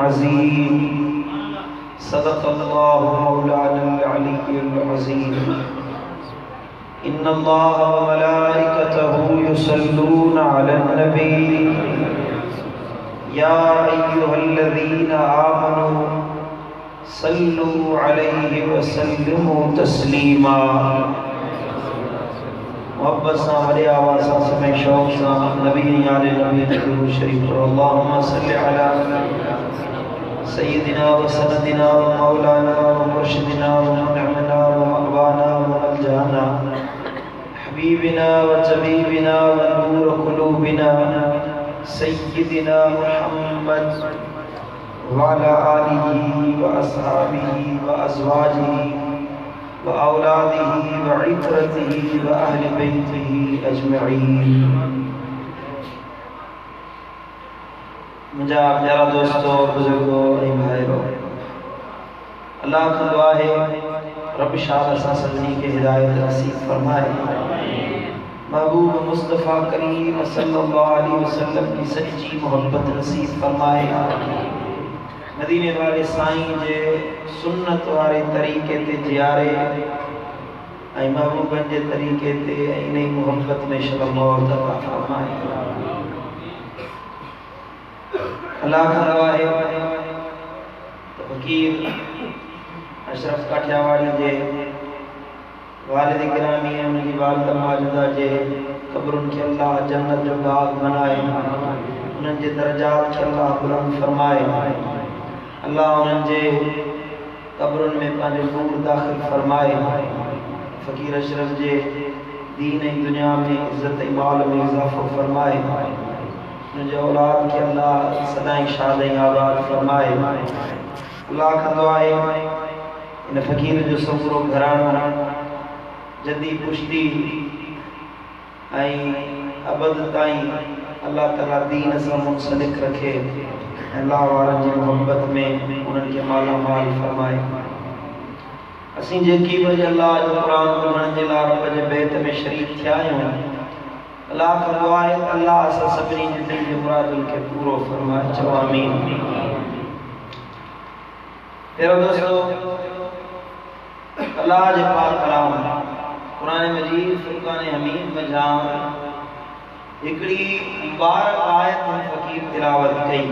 अज़ीम। सदक़ल्लाहु मौलाना अल-अलीयुल अज़ीम। इन्नल्लाह व मलाइकतहु युसल्लूना अलन नबी या अय्युहल्लज़ीना आमनू सल्लू अलैहि व सल्लिमू तस्लीमा। मोहब्बत से हमारे आवाज़ से शौक़ से नबी याद नबी दुरूद शरीफ पढ़ो। अल्लाहुम्मा सल्लि अला सय्यिदिना व सनदिना व मौलाना व मुर्शिदिना व मुनअमिना व मअवाना व मलजाना हबीबिना व तबीबिना व नूर क़ुलूबिना सय्यिदिना मुहम्मद व अला आलिहि व अस्हाबिहि व अज़वाजिहि व औलादिही व इतरतिही व अहले बैतिही अजमईन। मुझा प्यारा दोस्तों, बुजुर्गों, भाइयों, अल्लाह की दुआ है रब शाह असा सजनी के हिदायत नसीब फरमाए। महबूब मुस्तफ़ा करीम सल्लल्लाहु अलैहि वसल्लम की सच्ची मोहब्बत नसीब फरमाए। मदीने वाले साईं जे सुन्नत वाले तरीके ते जियारे ऐं महबूबन जे तरीके ते इन मोहब्बत में शब मौत अता फरमाए। अल्लाह का दुआ है तो फकीर अशरफ काठियावाड़ी जे वालिद गिरामी है, उनकी वालिदा माजिदा जे कब्रुन के अल्लाह जन्नत जो बाग बनाए, उन्हनि जे दर्जात के अल्लाह बुलंद फरमाए। अल्लाह उन्हनि जे कब्रुन में पंहिंजो नूर दाखिल फरमाए। फ़कीर अशरफ जे दीन ऐं दुनिया में इज़्ज़त ऐं माल में इज़ाफ़ो फरमाए। उनजे औलाद के अल्लाह सदाईं शाद ऐं आबाद फरमाए। अल्लाह का दुआ है इन फ़कीर जो समूरो घरानो जदी पुश्ती ऐं अबद ताईं अल्लाह ताला दीन सां मुंसलिक रखे। अल्लाह वारनि जी मोहब्बत में उन्हनि खे माला माल फरमाए। असीं जेकी बि अल्लाह जो क़ुरान ॿुधण जे लाइ रब जे बैत में शरीक थिया आहियूं, अल्लाह का दुआ है अल्लाह असां सभिनी जे दिल जे मुरादुनि खे पूरो फरमाए। चओ आमीन। प्यारो दोस्तों, अल्लाह जे पाक कलाम क़ुरान मजीद फ़ुरक़ान हमीद में जाम हिकड़ी मुबारक आयत फ़कीर तिलावत कई।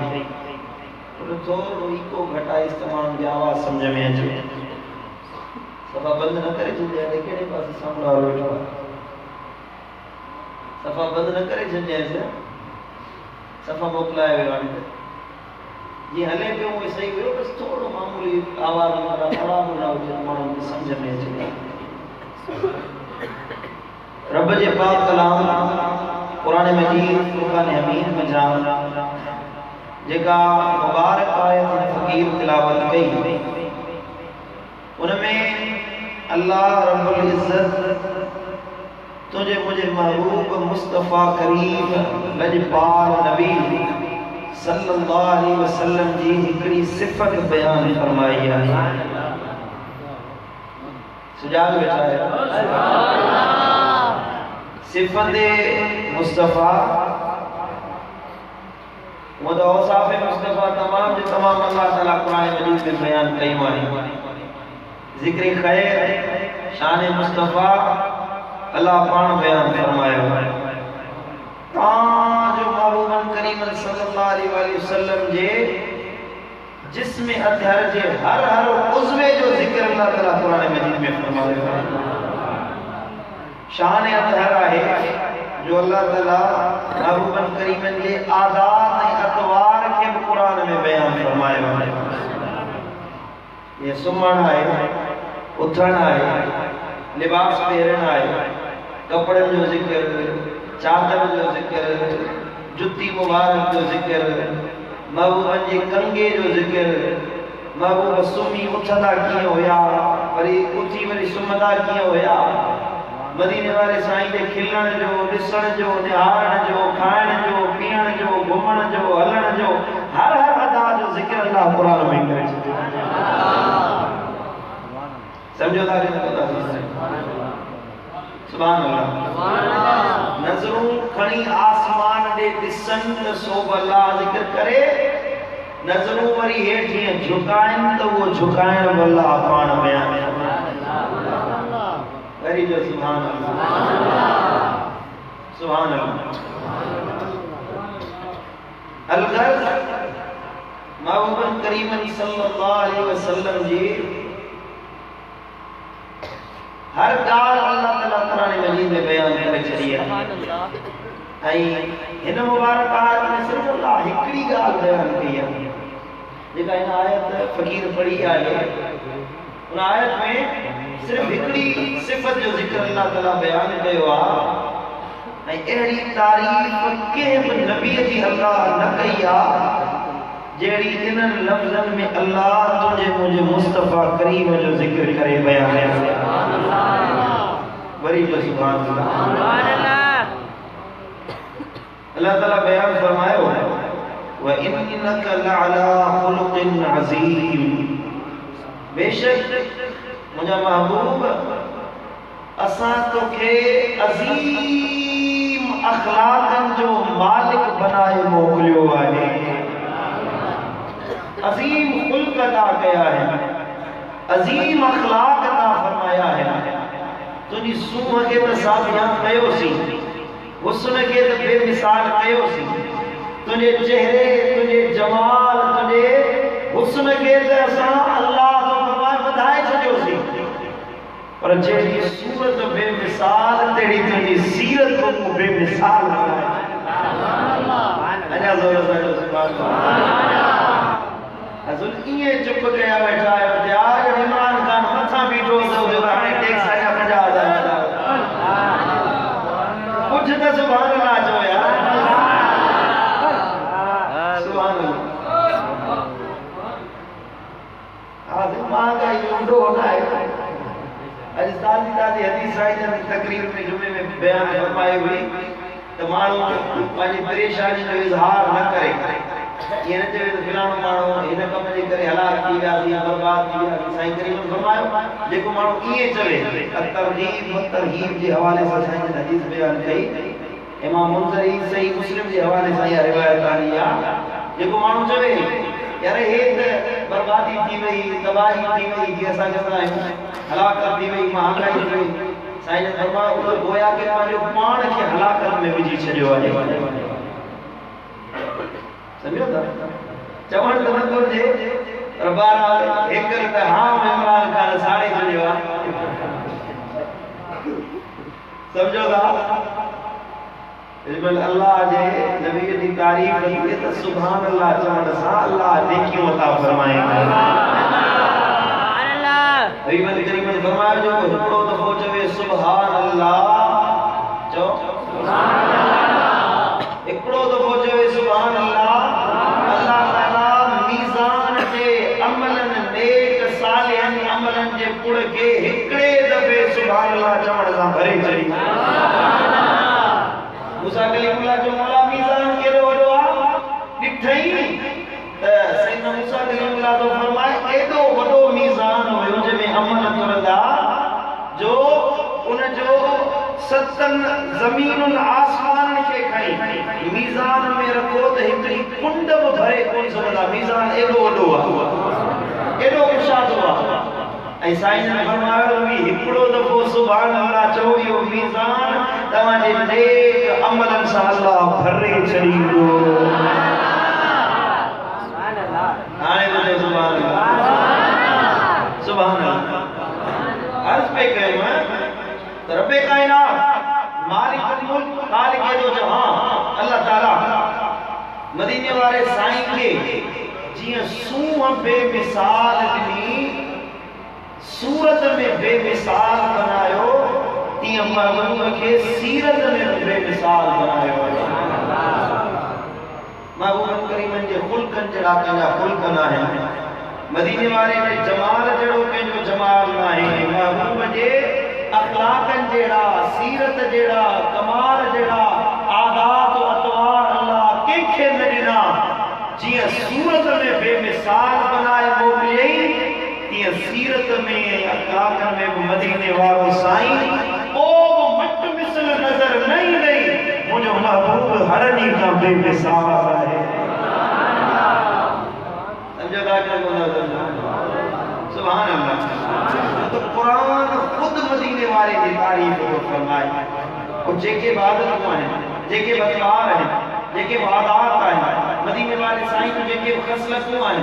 थोड़ो इको घटाइस तमाम जी आवाज़ समझ में अचे। सफ़ा बंद न करे छॾिजे, कहिड़े पासे साम्हूं वारो वेठो आहे। सफ़ा बंद न करे छॾिजेसि, सफ़ा मोकिलाए वियो आहे। जीअं हले पियो उहो सही हुयो, बसि थोरो मामूली आवाज़ में आराम न हुजे त माण्हुनि खे सम्झ में अचे। रब जे पाक कलाम क़ुरान मजीद फ़ुरक़ान हमीद में जाम जेका मुबारक आयत फ़कीर तिलावत कई, उनमें अल्लाह रब्बुल इज़्ज़त तुझे मुझे महबूब मुस्तफ़ा करीम लजपाल नबी सल्लल्लाहु अलैहि वसल्लम जी हिकड़ी सिफ़त बयान फरमाई है। सुजाग बेटा है सिफ़त मुस्तफ़ा वो तो औसाफ़ मुस्तफ़ा तमाम जो तमाम अल्लाह ताला कुरान मजीद में बयान कयूं आहिनि। ज़िक्र खैर शान मुस्तफ़ा अल्लाह पाण बयान फरमायो है। जो महबूबन करीम सल्लल्लाहु अलैहि वसल्लम जे जिस्म अतहर जे हर उज़्वे जो ज़िक्र अल्लाह ताला कुरान मजीद में फरमायो है। शान अतहर है जो अल्लाह ताला महबूबन करीमन जे आदात ऐं अतवार के कुरान में बयान फरमायो है। ये सुमण है, उथण है, लिबास पहरण है, कपड़न जो जिक्र, चादर जो जिक्र, जुत्ती मुबारक जो जिक्र, महबूबन जे कंगे जो जिक्र, महबूब सुमी उठंदा कीअं हुया, वरी उथी वरी सुम्हंदा कीअं हुया, मदीने वाले साईं जे खिलण जो, ॾिसण जो, निहारण जो, खाइण जो, पीअण जो, घुमण जो, हलण जो, हर अदा जो जिक्र अल्लाह कुरान में करे छॾियो। समझो था कि नथा सुभान अल्लाह। नज़रूं खणी आसमान ॾे ॾिसन त सोभ अल्लाह ज़िक्र करे, नज़रूं वरी हेठि झुकाइनि त उहो झुकाइण अल्लाह पाण बयान वरी जो सुभान अल्लाह सुभान अल्लाह अलगर्ज महबूब करीम सल्लल्लाहु अलैहि वसल्लम जी हर ॻाल्हि अल्लाह ताला क़ुरान मजीद में बयान करे छॾी आहे ऐं हिन मुबारक आयत में सिर्फ़ अल्लाह हिकिड़ी ॻाल्हि बयान कई आहे जेका हिन आयत फ़कीर पढ़ी आहे उन आयत में सिर्फ़ हिकिड़ी सिफ़त जो ज़िक्र अल्लाह ताला बयान कयो आहे ऐं अहिड़ी तारीफ़ कंहिं बि नबीअ जी अल्लाह न कई आहे जहिड़ी इन्हनि लफ़्ज़नि में अल्लाह तुंहिंजे मुंहिंजे मुस्तफ़ा करीम जो ज़िक्र करे बयान कयो वरी बि सुभान अल्लाह अल्लाह ताला बयान फरमायो व इन्नका लअला खुलुक़िन अज़ीम बेशक मुंहिंजा महबूब असां तोखे अज़ीम अखलाक़नि जो मालिक बनाए मोकिलियो आहे अज़ीम खुल्क़ अता कया है अज़ीम अखलाक़ अता फरमाया है तुझी सूह के त साबियां कयोसी हुस्न के त बेमिसाल कयोसी तुझे चेहरे तुझे जमाल तुझे हुस्न के त असां अल्लाह तो फरमाए वधाए छॾियोसी पर जेड़ी सूरत बेमिसाल तेड़ी तुझी सीरत को बेमिसाल बनाए अल्लाह जोर से सुभान अल्लाह अजुल इए चुप कया बैठा है त्याग इमरान खान मथा बीठो तो जो हाने टैक्स आया 50,000 कुछ तो सुभान अल्लाह जो यार सुभान अल्लाह आज महंगाई ऊंडो होना है आज ताजी ताजी हदीस आई जन तकरीर में जुमे में बयान फरमाई हुई तो मानो पाजी परेशानी जो इजहार न करे ये न चवे तो फिलानो मानो इन कम जे करे हलाक थी विया या बर्बाद थी विया साईं करीम फरमायो जेको मानो इए चवे तरहीब व तरहीब जे हवाले से साईं हदीस बयान कई इमाम मुंज़री सही मुस्लिम जे हवाले से या रिवायत आई है जेको मानो चवे यार हे बर्बादी थी वई तबाही थी वई जे असा जसा हलाकत थी वई महंगाई थी वई साईं ने फरमायो उहो गोया के पांजो पाण के हलाकत में विझी छडियो आहे समझो था चवण त न घुरिजे पर बहरहाल हिक रुपए हां इमरान खान साड़ी छडियो आहे समझो था इल्म अल्लाह जे नबी जी तारीफ कई त सुभान अल्लाह चवण सां अल्लाह नेकियों अता फरमाए सुभान अल्लाह भई मन करीम फरमायो जो हिकिड़ो दफ़ो चवे सुभान अल्लाह चओ सुभान अल्लाह हिकिड़ो दफ़ो चवे सुभान अल्लाह अल्लाह ताला मीज़ान जे अमलन नेक सालिहन अमलन जे पुड़ के हिकिड़े दफ़े सुभान अल्लाह चवण सां भरे छॾी मूसा कलीमुल्लाह जो मौला मीज़ान केॾो वॾो आहे ॾिठई त सैयदना मूसा कलीमुल्लाह तो फरमाए एॾो वॾो मीज़ान हुयो जंहिंमें अमल तुरंदा जो उन जो सतन ज़मीनुन आसमान के खई मीज़ान में रखो त हिकड़ी कुंड बि भरे कोन सघंदा मीज़ान एॾो वॾो आहे एॾो कुशादो आहे ऐं साईं ने फरमायो भी हिकिड़ो दफ़ो सुभान अल्लाह चओ इहो मीज़ान तव्हांजे नेक अमलन सां अल्लाह भरे छॾींदो हाणे ॿुधो सुभान अल्लाह सुभान अल्लाह अर्ज़ पे कयो त रब्बे कायनात मालिकुल मुल्क खालिक दो जहां अल्लाह ताला मदीने वाले साईं के जियां सूह बेमिसाल ॾिनी सूरत में बेमिसाल बनायो तीअं महबूब खे सीरत में बेमिसाल बनायो महबूब करीम जे खुल्कन जड़ा कंजा खुल्कन आहिनि मदीने वाले जे जमाल जड़ो कंजो जमाल न आहे महबूब जे अखलाकन जेड़ा सीरत जेड़ा कमाल जेड़ा आदात व अतवार अल्लाह कंहिंखे न ॾिना जीअं सूरत में बेमिसाल बनाए मोकिलियई तीअं सीरत में अखलाकन में भी मदीने वारो साईं ओ मट मिसल नजर न ईंदई मुंहिंजो महबूब हर ॾींहुं खां बेमिसाल आहे तो कुरान खुद मदीने वाले की तारीफ तो फरमाए और जेके इबादत को है जेके बतवार है जेके वादात है मदीने वाले साईं को जेके खसलत को है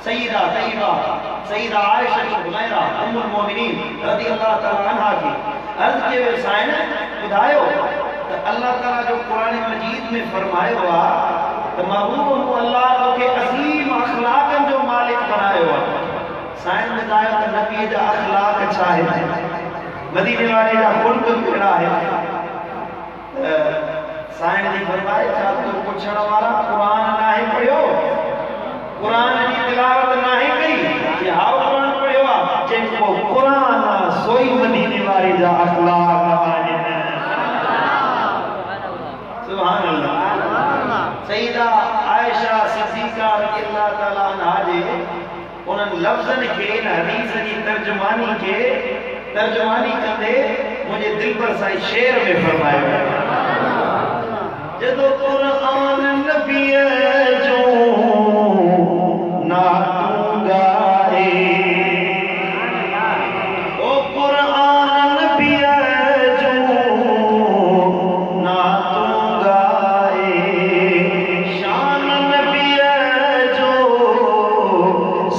सईदा तैयबा सईदा आयशा हुमैरा उम्मुल मोमिनीन रज़ियल्लाहु तआला अन्हा की अर्ज के साईं बुधायो तो अल्लाह ताला जो कुरान मजीद में फरमाए हुआ तो महबूब अल्लाह के अजीम अखलाकन जो मालिक बनाए हुआ साईं बुधायो तो नबी जा अखलाक अच्छा है मदीने वाले जा खुल्क केड़ा है साईं जी फरमाए छा तो पुछण वाला कुरान नाहे पढ़ियो कुरान की तिलावत नहीं करी कि हाउ कुरान पढ़ियो आ जेको कुरान सोई मदीने वाले जा अखलाक आहे सुभान अल्लाह सईदा आयशा सिद्दीका रज़ियल्लाहु तआला अन्हा जे उन लफ्ज़न के हदीस की तर्जुमानी कंदे मुझे दिल पर साईं शेर में फरमाया जदों कुरान नबी जो ना तू गाए ओ कुरान नबी जो ना तू गाए शान नबी जो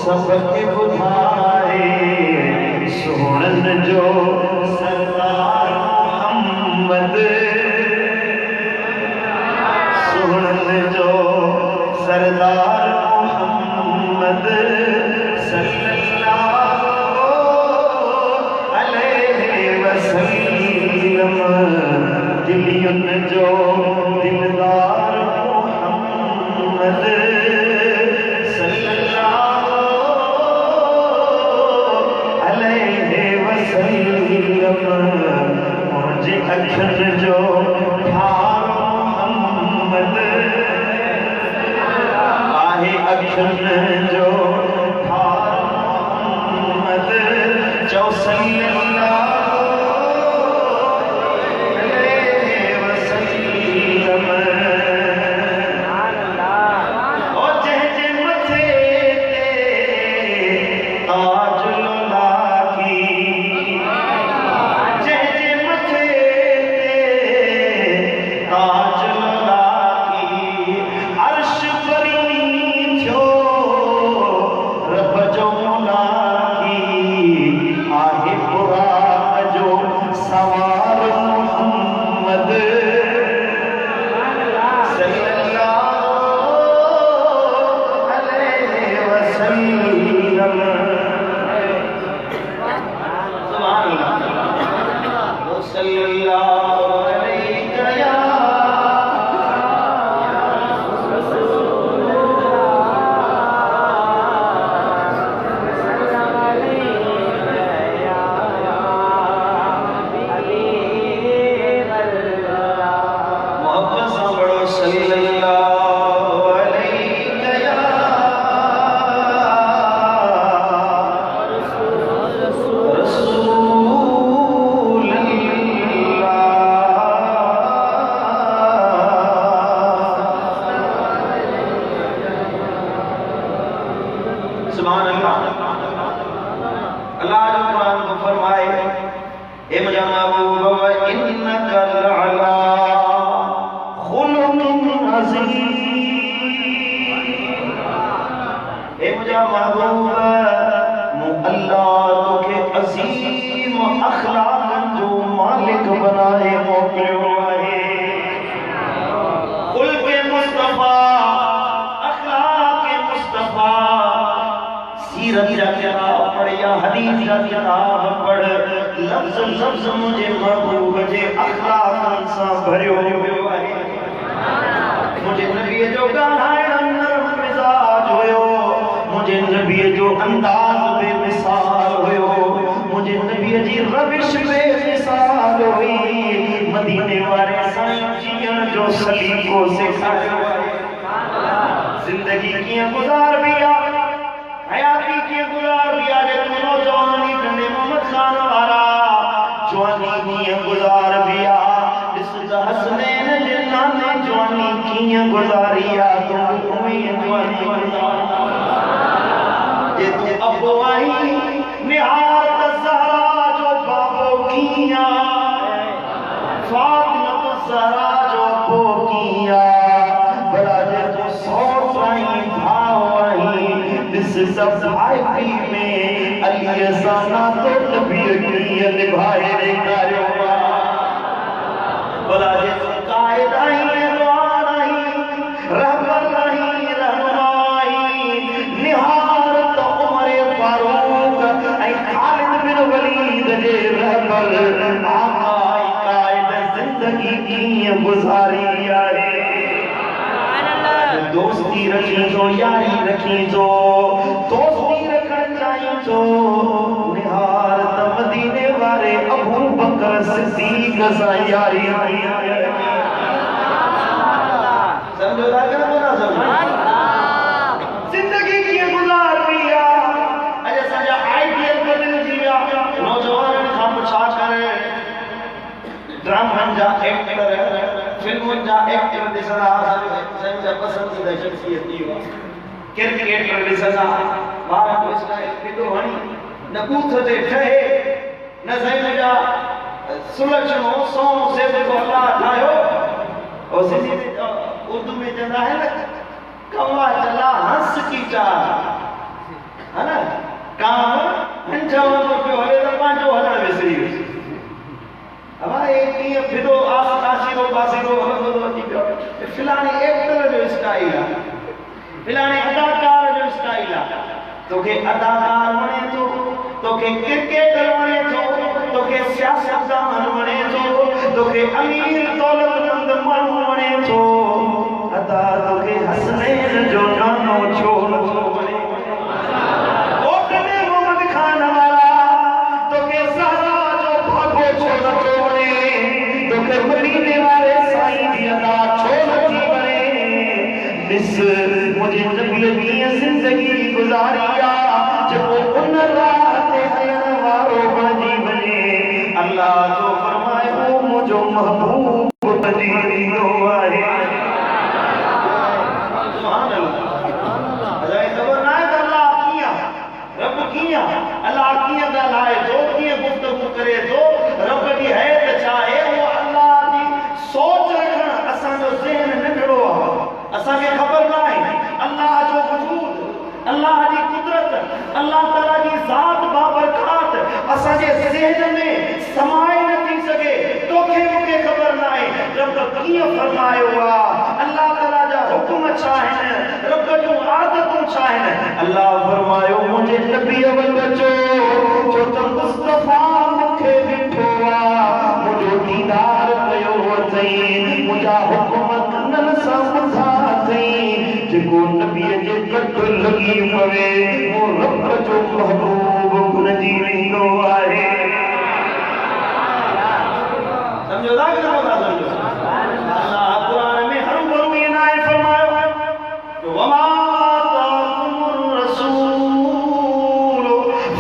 सबके बुधाए सोहन जो सरदार मोहम्मद सोहन जो सरदार मोहम्मद सल्लल्लाहु अलैहि वसल्लम दिलियन जो दिलदार मोहम्मद सल्लल्लाहु अलैहि वसल्लम मुझे अखर जो ठार मोहम्मद आहे अखर जो ठार मोहम्मद जो सल्लल्लाहु अलैहि वसल्लम ओ जह मथे ताज लोला की जह मथे ताज लोला की अर्श परी थियो रब जो मौला की आहे पुराण जो सवार मोहम्मद सल्लल्लाहु अलैहि वसल्लम सुभान अल्लाह वो सल्लल्लाहु अलैहि या मोहब्बत से बड़ो सल्लल्लाहु अलैहि या रसूल सुभान अल्लाह अल्लाह जो कुरान को फरमाए ए मुझा महबूब व इन्नका लअला खुलुकिन अज़ीम ए मुझा महबूब मु अल्लाह के अजीम अखलाक जो मालिक बनाए मोकलियो आहे कुल के मुस्तफा अखलाक के मुस्तफा सीरत जा किताब पढ़ या हदीस जा किताब पढ़ लफ्ज़ लफ्ज़ मुझे महबूब जे अखलाक सां भरियो वियो आहे मुझे नबी जो ॻाल्हाइण नरम मिज़ाज हुयो मुझे नबी जो अंदाज़ बेमिसाल हुयो मुझे नबी जी रविश बेमिसाल हुई मदीने वाले साईं जीअण जो सलीको सेखारियो जिंदगी कीअं गुज़ारबी आहे हयाती कीअं गुज़ारबी आहे जे तू नौजवानी कंदे मोहम्मद खान वारा जवानी कीअं गुज़ारबी आहे ॾिस त हसनैन जे नाने जवानी कीअं गुज़ारी आहे तू उहे जवानी गुज़ार जे तू अबो आई निहार त फातिमा ज़हरा जो पोकिया बड़ा जे तो सौट आई भाव आई इस सब भाई में अली साना तो नबी की निभाए रे कारवा बड़ा जे तो कायद आई द्वार आई रहबर नहीं रहनुमाई निहार तो उमर फारूक ऐ खालिद बिन वलीद जे रहबर आकाई कायद जिंदगी की गुजारी आए दोस्ती रखी जो यारी रखी जो दोस्ती रखण चाहिए जो निहार त मदीने वाले अबू बकर सिद्दीक सा यारी समझो लागना ना समझो जिंदगी की गुजार लिया अरे सजा आईपीएल बदल दिया नौजवान का पूछा करे ड्रामा जा एक्टर फिल्म जा एक्टर दिसना समझा पसंदीदा शख्सियत थी क्रिकेटर दिसना बार को इसका केॾो हणी न बूथ ते ठहे न समझा सुलक्षणो सौ से बोला ठायो और सिंधी में उर्दू में चंदा है ना कौवा चला हंस की चाल है ना काम हंजाओ तो पे हले तो पांचो हलण विसरी अब एक ये फिदो आसी रो पासी रो हलो थी पियो फिलाने एक्टर जो स्टाइल है फिलाने अदाकार जो स्टाइल है तोखे अदाकार वणे तो तोखे क्रिकेटर वणे तो तोखे सियासतदान वणे तो तोखे अमीर दौलतमंद माण्हू वणे तो अदा तोखे हसनैन जो नानो छो वणे ओकने मोहम्मद खान वाला तोखे ज़हरा जो भागो छो वणे तोखे मदीने वाले साईं दी अदा छो नथी वणे इस मुझे नबी की जिंदगी गुजारिया जब उन रात हयन वारो बजी बने अल्लाह जो फरमाए वो मुझो महबूब बजी दियो आहे सुभान अल्लाह अजाए खबर ना है अल्लाह किया रब किया अल्लाह किया दा लाए जो किया गुफ्तगू करे जो रब दी है त चाहे वो अल्लाह दी सोच रखण असा जो ज़हन नंढड़ो असा के खबर ना है अल्लाह जो वजूद अल्लाह की कुदरत अल्लाह ताला की जात बाबरकत असा जे ज़हन में समाए न थी सके तोखे मुके खबर ना है रब कीअं फरमायो हुआ अल्लाह ताला जा हुक्म छा आहिनि रब जूं आदतूं छा आहिनि अल्लाह फरमायो मुंहिंजे नबी वटि जो त मुस्तफा मूंखे ॾिठो आहे मुंहिंजो दीदार कयो अथई मुंहिंजा हुक्म कननि सां ॿुधा अथई जेको नबीअ जे कट लॻी पवे वो रब जो महबूब बणिजी वेंदो आहे समझो था कि न समझो अल्लाह कुरान में हर भरू ये नाए फरमायो वमा ताकुमुर रसूल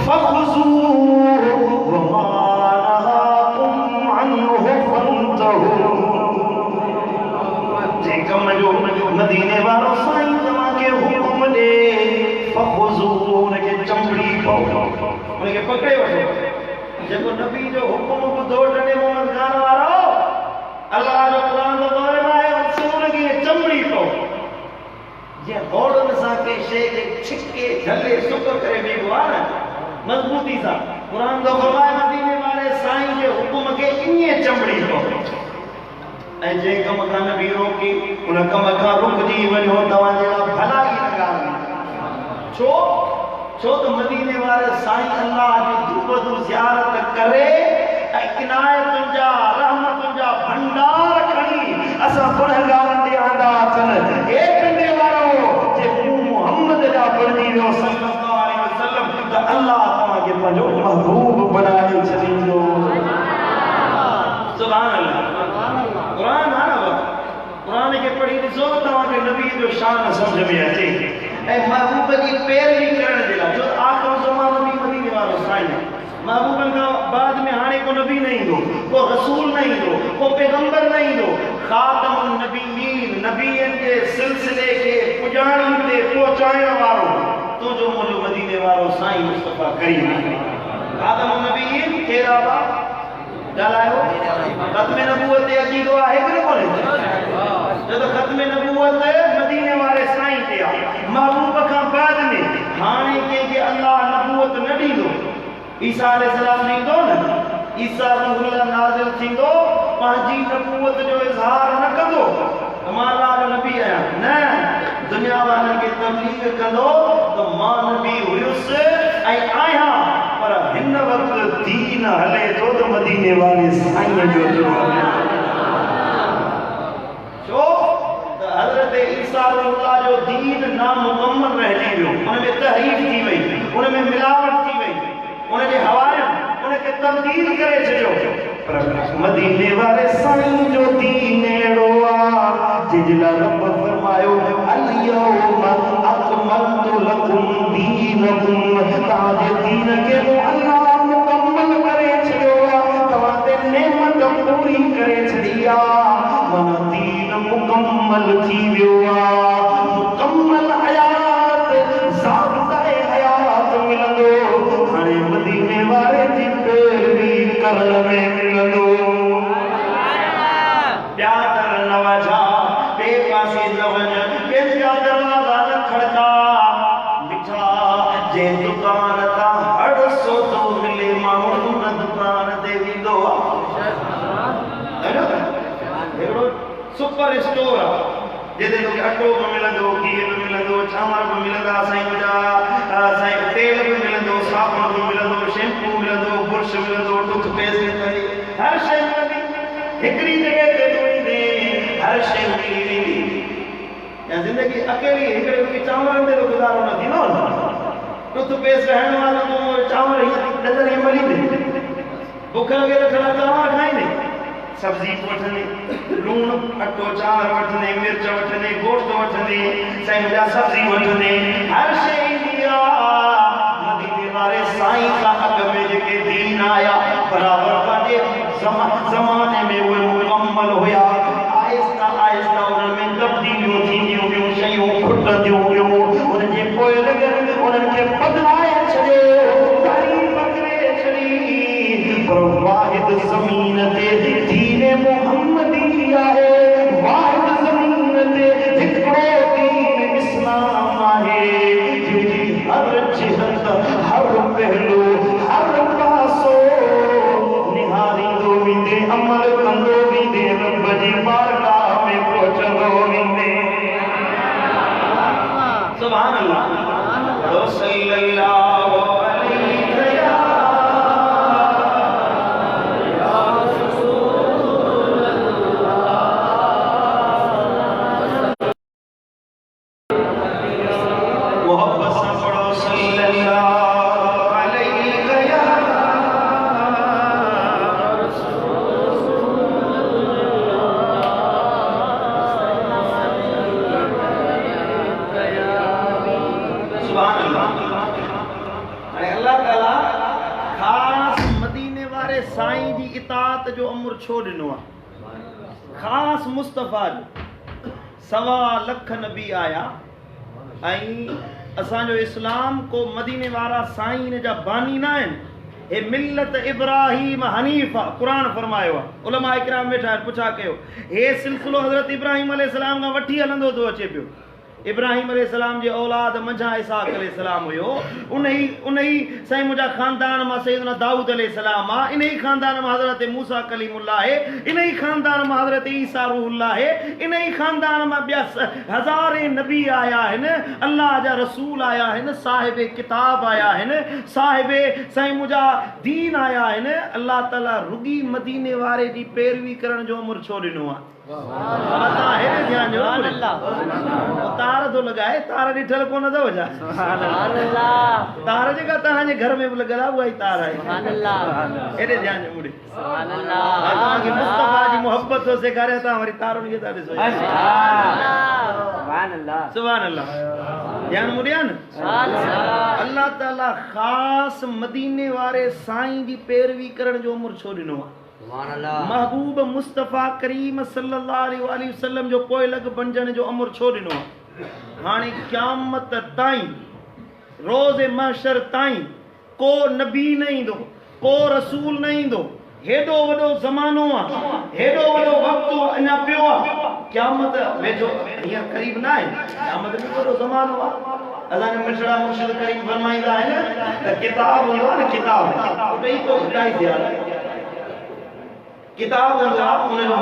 फखुज़ूहु वमा नहाकुम अन्हु फंतहू जे कम जो मदीने वारो साईं तव्हां के हुकुम दे फखुज़ूहु उनके चंबड़ी को उनके पकड़े वठो जेको नबी जो हुकुम ॿुधो टने मोहम्मद खान वारो अल्लाह जो कुरान तो फरमाए रसूल की चमड़ी को जे होड़न सा के शे के छिके ढले सुक करे बीठो आहे न मजबूती सा कुरान तो फरमाए मदीने वाले साईं जे हुकुम के इन्हे चमड़ी को ऐं जे कम खां नबी रोकी उन कम खां रुकजी वञो तव्हां जहिड़ा भलाई लॻा छो तो मदीने वाले साईं अल्लाह जी दुबदू ज़ियारत करे इनायतुन जा रहमतुन जा भंडार खणी असां गुनहगारन ते आंदा अचन ए पिंडे वारो जे मोहम्मद जा बणजी वियो सल्लल्लाहु अलैहि वसल्लम त अल्लाह तव्हां खे पंहिंजो महबूब बनाए छॾींदो सुभान अल्लाह कुरान आहे न कुरान खे पढ़ी ॾिसो तव्हां खे नबी जो शान सम्झ में अचे ऐं महबूब जी पैरवी करण जे लाइ जो आख़िर ज़मानो बि मदीने वारो साईं महबूबन खां बाद में हाणे को नबी न ईंदो को रसूल न ईंदो को पैगंबर न ईंदो ख़ातमुन नबीयीन नबीयन जे सिलसिले खे पुॼाणी ते पहुचाइण वारो तुंहिंजो मुंहिंजो मदीने वारो साईं मुस्तफा करीम ख़ातमुन नबीयीन केरा बा ॻाल्हायो ख़त्म नबूवत ते अक़ीदो आहे कि न कोन्हे जॾहिं ख़त्म नबूवत मदीने वारे साईं ते आहे महबूब खां बाद में हाणे कंहिंखे अल्लाह नबूवत न ॾींदो ईसा अलैहिस्सलाम ॾींदो न ईसा रूहुल्लाह नाज़िल थींदो पंहिंजी नबूवत जो इज़हार न कंदो मां अल्लाह जो नबी आहियां न दुनिया वारनि खे तबलीग कंदो त मां नबी हुयुसि ऐं आहियां पर हिन वक़्तु दीन हले थो त मदीने वारे साईं जो छो त हज़रत ईसा रूहुल्लाह जो दीन नामुकम्मल रहिजी वियो उन में तहरीफ थी वई उन में मिलावट थी वई उन जे हवाले उनखे तब्दील करे छॾियो पर मदीने वारे साईं जो दीन अहिड़ो आहे जिला रब फरमायो अल-यौम अकमलतु लकुम दीनकुम तव्हांजे दीन खे अल्लाह मुकम्मल करे छॾियो आहे तव्हां ते नेमत पूरी करे छॾी आहे माना दीन मुकम्मल थी वियो आहे मुकम्मल हयात ज़ाबताए हयात मिलंदो हाणे मदीने वारे जी पैरवी करण में मिलंदो प्यार न वजा बे पासे न वञ कंहिंजा दरवाज़ा न खड़का मिठा जे दुकान तां हर सौदो मिले माण्हू उन दुकान ते वेंदो आहे हिकिड़ो सुपर स्टोर आहे जिते तोखे अटो बि मिलंदो खीर बि मिलंदो चांवर बि मिलंदा साईं मुंहिंजा साईं तेल बि मिलंदो साबुण बि मिलंदो शैम्पू मिलंदो बुर्श मिलंदो टूथपेस्ट मिलंदी हर शइ मिलंदी हिकिड़ी जॻह ते तूं ईंदे हर शइ मिली वेंदी या ज़िंदगी अकेली हिकिड़े चांवरनि ते गुज़ारो न थींदो न टूथपेस्ट हणण वारो तूं चांवर नज़र ईअं मली ॾे बुख लॻे रखण चांवर खाईंदे सब्जी वठंदे लूण अटो चांवर वठंदे मिर्च वठंदे गोश्त वठंदे साईं मुंहिंजा सब्जी वठंदे हर शइ ईंदी आहे मदीने वारे साईं खां अॻ में जेके दीन आया बराबरि पंहिंजे ज़माने में उहे मुकम्मल हुया आहिस्ता आहिस्ता उन्हनि में तब्दीलियूं थींदियूं वियूं शयूं खुटंदियूं हुयूं उनजे पोइ उन्हनि खे बदिलाए छॾियो तारीफ़ करे छॾी पर वाहिद ज़मीन ते दीन मुहम्मदी आहे वाहिद ज़मीन ते हिकिड़ो दीन इस्लाम आहे जंहिंजी हर जिहत हर पहलू हर पासो निहारींदो वेंदे अमल कंदो वेंदे रब जी बारगाह में पहुचंदो वेंदे सुभान अल्लाह सल्लल्लाहु अलैहि जो अमर छो ॾिनो आहे ख़ासि मुस्तफ़ा जो 1.25 लख नबी आया ऐं असांजो इस्लाम को मदीने वारा साईं जा बानी न आहिनि हे मिल्लत इब्राहिम हनीफ़ आहे क़ुर फरमायो आहे उलमा इकराम वेठा आहिनि पुछा कयो हे सिलसिलो हज़रत इब्राहिम अलैहिस्सलाम खां वठी हलंदो थो अचे पियो इब्राहिम अलैहिस्सलाम जे औलाद मंझां इसहाक़ अलैहिस्सलाम हुयो उन ई साईं मुंहिंजा ख़ानदान मां सैयदना दाऊद अलैहिस्सलाम आहे इन ई ख़ानदान मां हज़रत मूसा कलीमुल्लाह आहे इन ई ख़ानदान मां हज़रत ईसा रूहुल्लाह आहे इन ई ख़ानदान मां ॿिया हज़ारे नबी आया आहिनि अल्लाह जा रसूल आया आहिनि साहिब किताब आया आहिनि साहिब साईं मुंहिंजा दीन आया आहिनि अल्लाह ताला रुगी मदीने वारे जी पैरवी करण जो अमर छो ॾिनो आहे तार तो लगाए तार ॾिठल कोन अथव छा तार जेका तव्हांजे घर में बि लॻल आहे उहा ई तार आहे हेॾे ध्यानु ॾियो मुड़े तव्हांखे मुस्तफ़ा जी मोहबत थो सेखारे तव्हां वरी तारुनि खे था ॾिसो सुभान अल्लाह ध्यानु मुड़िया न अल्लाह ताला ख़ासि मदीने वारे साईं जी पैरवी करण जो उमिरि छो ॾिनो आहे महबूब मुस्तफ़ा करीम सल्लल्लाहु अलैहि वसल्लम जो पोइ लॻ बणजण जो अमर छो ॾिनो आहे हाणे क़यामत ताईं रोज़ महशर ताईं को नबी न ईंदो को रसूल न ईंदो हेडो वडो ज़मानो आहे, हेडो वडो वक़्तु अञा पियो आहे, क़यामत वेझो हींअर क़रीब न आहे, क़यामत में वॾो ज़मानो आहे। असांजा मिठड़ा मुर्शिद करीम फरमाईंदा आहिनि त किताब हूंदो आहे न, किताब उते ई को घटाई थिया किताब हूंदो आहे, उनजो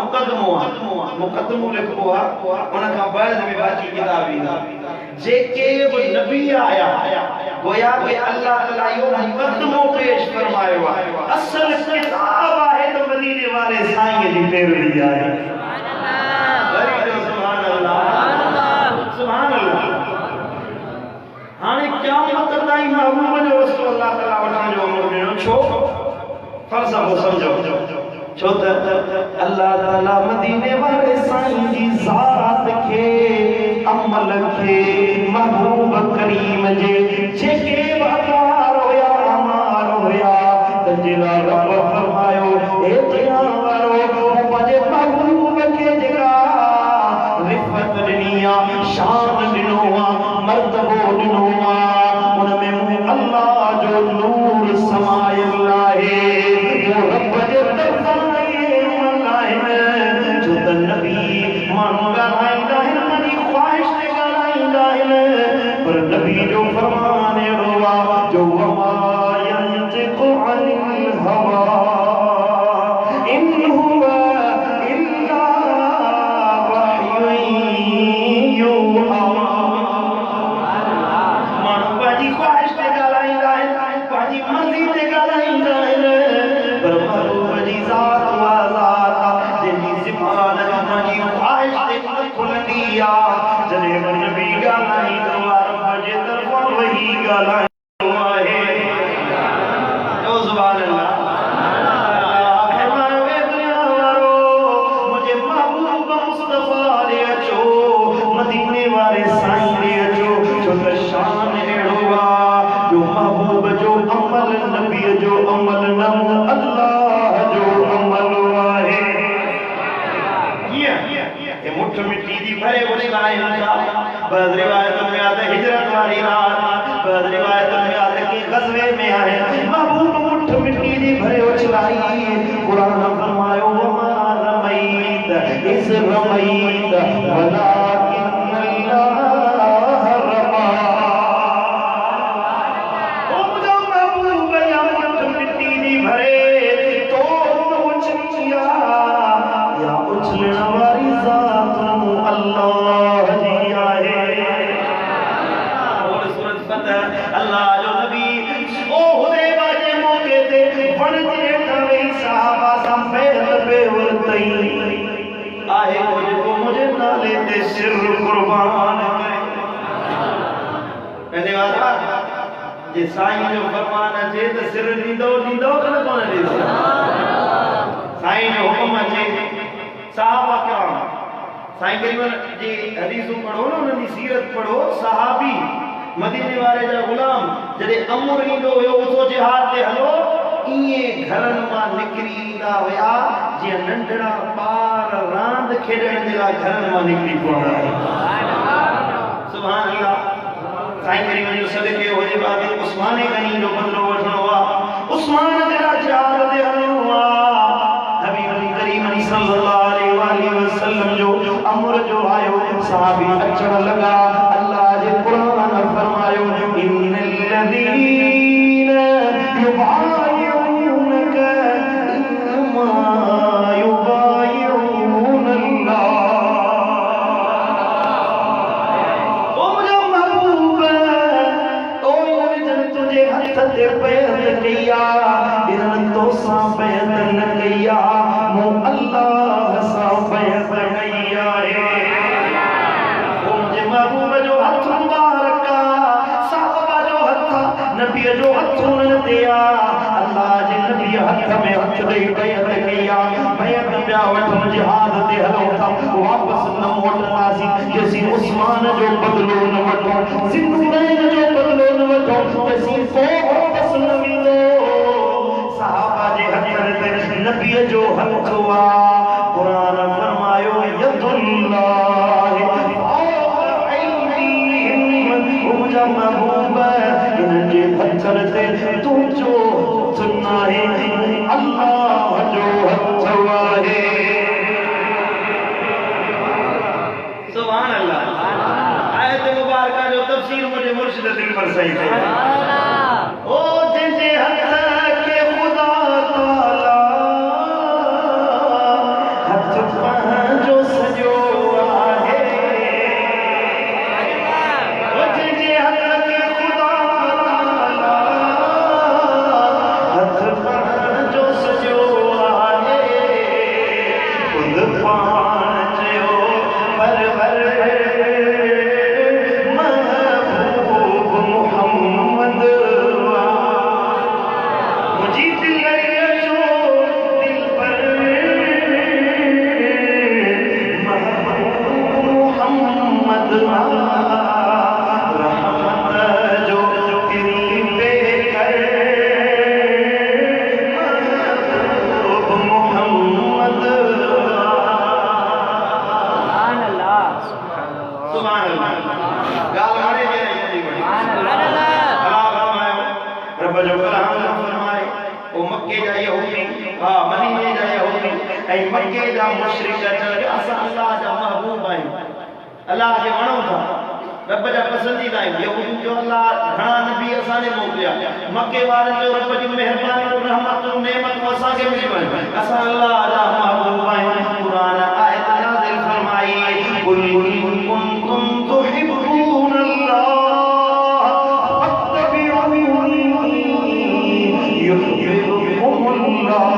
मुक़दमो लिखबो आहे, उन खां बाद में बाक़ी किताब ईंदा। जेके बि नबी आया गोया कि अल्लाह ताला यो मुक़दमो पेश फरमायो आहे, असल किताब आहे त मदीने वारे साईं जी पैरवी आहे। सुभान अल्लाह सुभान अल्लाह। हाणे क़यामत ताईं महबूब जो रसूल अल्लाह ताला वठण जो अमर ॾिनो। छो? फ़लसफ़ो सम्झो। छो त अल्लाह ताला मदीने वारे साईं जी ज़ात खे, अमल खे, महबूब करीम जे जेके वफ़ादार हुया, अमार हुया, तंहिंजे लाइ रब फरमायो ए दुनिया वारो पंहिंजे महबूब खे जेका रिफ़त ॾिनी आहे, शान ॾिनो आहे, मर्तबो ॾिनो आहे, उन में मूं अल्लाह जो नूर समायल आहे। वो रब जे तरफ़ां जो त नबी माण्हू ॻाल्हाईंदा आहिनि, पंहिंजी ख़्वाहिश ते ॻाल्हाईंदा आहिनि, पर नबी जो फरमान अहिड़ो आहे जो वमा यंतिक़ु अनिल हवा इन हुवा इल्ला वह्युन यूहा। माण्हू पंहिंजी ख़्वाहिश ते ॻाल्हाईंदा आहिनि, पंहिंजी मर्ज़ी ते ॻाल्हाईंदा आहिनि, पर महबूब जी ज़ात खुलंदी आहे जॾहिं नबी ॻाल्हाईंदो आहे, रब जे तरफ़ां वही ॻाल्हाईंदो आहे। सुभान अल्लाह। फरमायो ए दुनिया वारो मुंहिंजे महबूब मुस्तफ़ा ॾे अचो, मदीने वारे साईं ॾे अचो, छो त शान अहिड़ो आहे जो महबूब जो अमल, नबीअ जो अमल न अल्लाह जो अमल आहे। मुठ मिट्टी दी भरे मुस्काए बाद रिवायत में आता हिजरत वाली रात, बाद रिवायत में आता कि ग़ज़वे में आए महबूब मुठ मिट्टी दी भरे उछलाई। कुरान फरमायो वमा रमईत इस रमईत वलाकिन अल्लाह रमा। ओ मुझे महबूब या मुठ मिट्टी दी भरे तो उछलिया या उछलण वाली अल्लाह जी आहे। और सूरत फतह अल्लाह जो नबी ओ हुदैबा जे मौके ते वण जे हेठां सहाबा सां बैत पे वरतई आहे को मुझे नाले ते सिर कुर्बान करे। धन्यवाद। जे साईं जो फरमान अचे त सिर ॾींदो न कोन ॾींदो। साईं जो हुकुम अचे, सहाबा किराम साईं करीम जी हदीसूं पढ़ो न, उन्हनि जी सीरत पढ़ो। सहाबी मदीने वारे जा गुलाम जॾहिं अमर ईंदो हुयो उतो जिहाद ते हलो, ईअं घरनि मां निकिरी ईंदा हुया जीअं नंढड़ा ॿार रांदि खेॾण जे लाइ घरनि मां निकिरी पवंदा हुआ। सुभान अल्लाह। साईं करीम जो सदके होजे बाबे उस्मान गनी जो बदलो वठणो आहे, उस्मान जरा चार ते हलिणो आहे। हबीब करीम सल्लल्लाहु अलैहि वसल्लम जो अमर जो आयो, सहाबी अचण लगा। अल्लाह जे कुरान फरमायो इन्नल लज़ीना युबाइऊनका इन्नमा युबाइऊन अल्लाह। ओ मुझे महबूब तो इन्हनि तुझे हथ ते बैत कया, इन्हनि तो सां बैत न कया, मूं अल्लाह सां बैत कई आहे। ओ मुझे महबूब जो हथ मुबारक साहबा जो हथ नबी जो हथ उन्हनि ते अल्लाह जे नबी हथ में हथ ॾेई बैत कया। बैत पिया वठनि, जिहाद ते हलो था, वापसि न मोटंदासीं जेसीं उस्मान जो बदलो न वठो, ज़िन्नूरैन जो बदलो न वठो, तेसीं को वापसि न वेंदो। सहाबा जे हथनि ते नबीअ जो हथ हुआ। कुरान फरमायो यदुल्लाह फौक़ ऐदीहिम, ओ मुंहिंजा महबूब इन्हनि जे हथनि ते तुंहिंजो हथ नाहे, अल्लाह जो मुर्शिद दिल पर सही थे ओ जिनके हथ के खुदा ताला हथ पंहिंजो सजो आहे ओ जिनके हथ के खुदा ताला हथ पंहिंजो सजो आहे खुद पाण चयो परवर मक्के जा मुशरिक चले असां अल्लाह जा महबूब आहियूं अल्लाह खे वणूं था रब जा पसंदीदा आहियूं यहूदी जो अल्लाह घणा नबी असांजे मोकिलिया मक्के वारनि जो रब जी महिरबानी रहमतूं नेमतूं असांखे मिली वञनि असां अल्लाह जा महबूब आहियूं क़ुरान आयत नाज़िल फरमाई कुल कुंतुम तुहिब्बून अल्लाह फत्तबिऊनी युहिब्बुकुमुल्लाह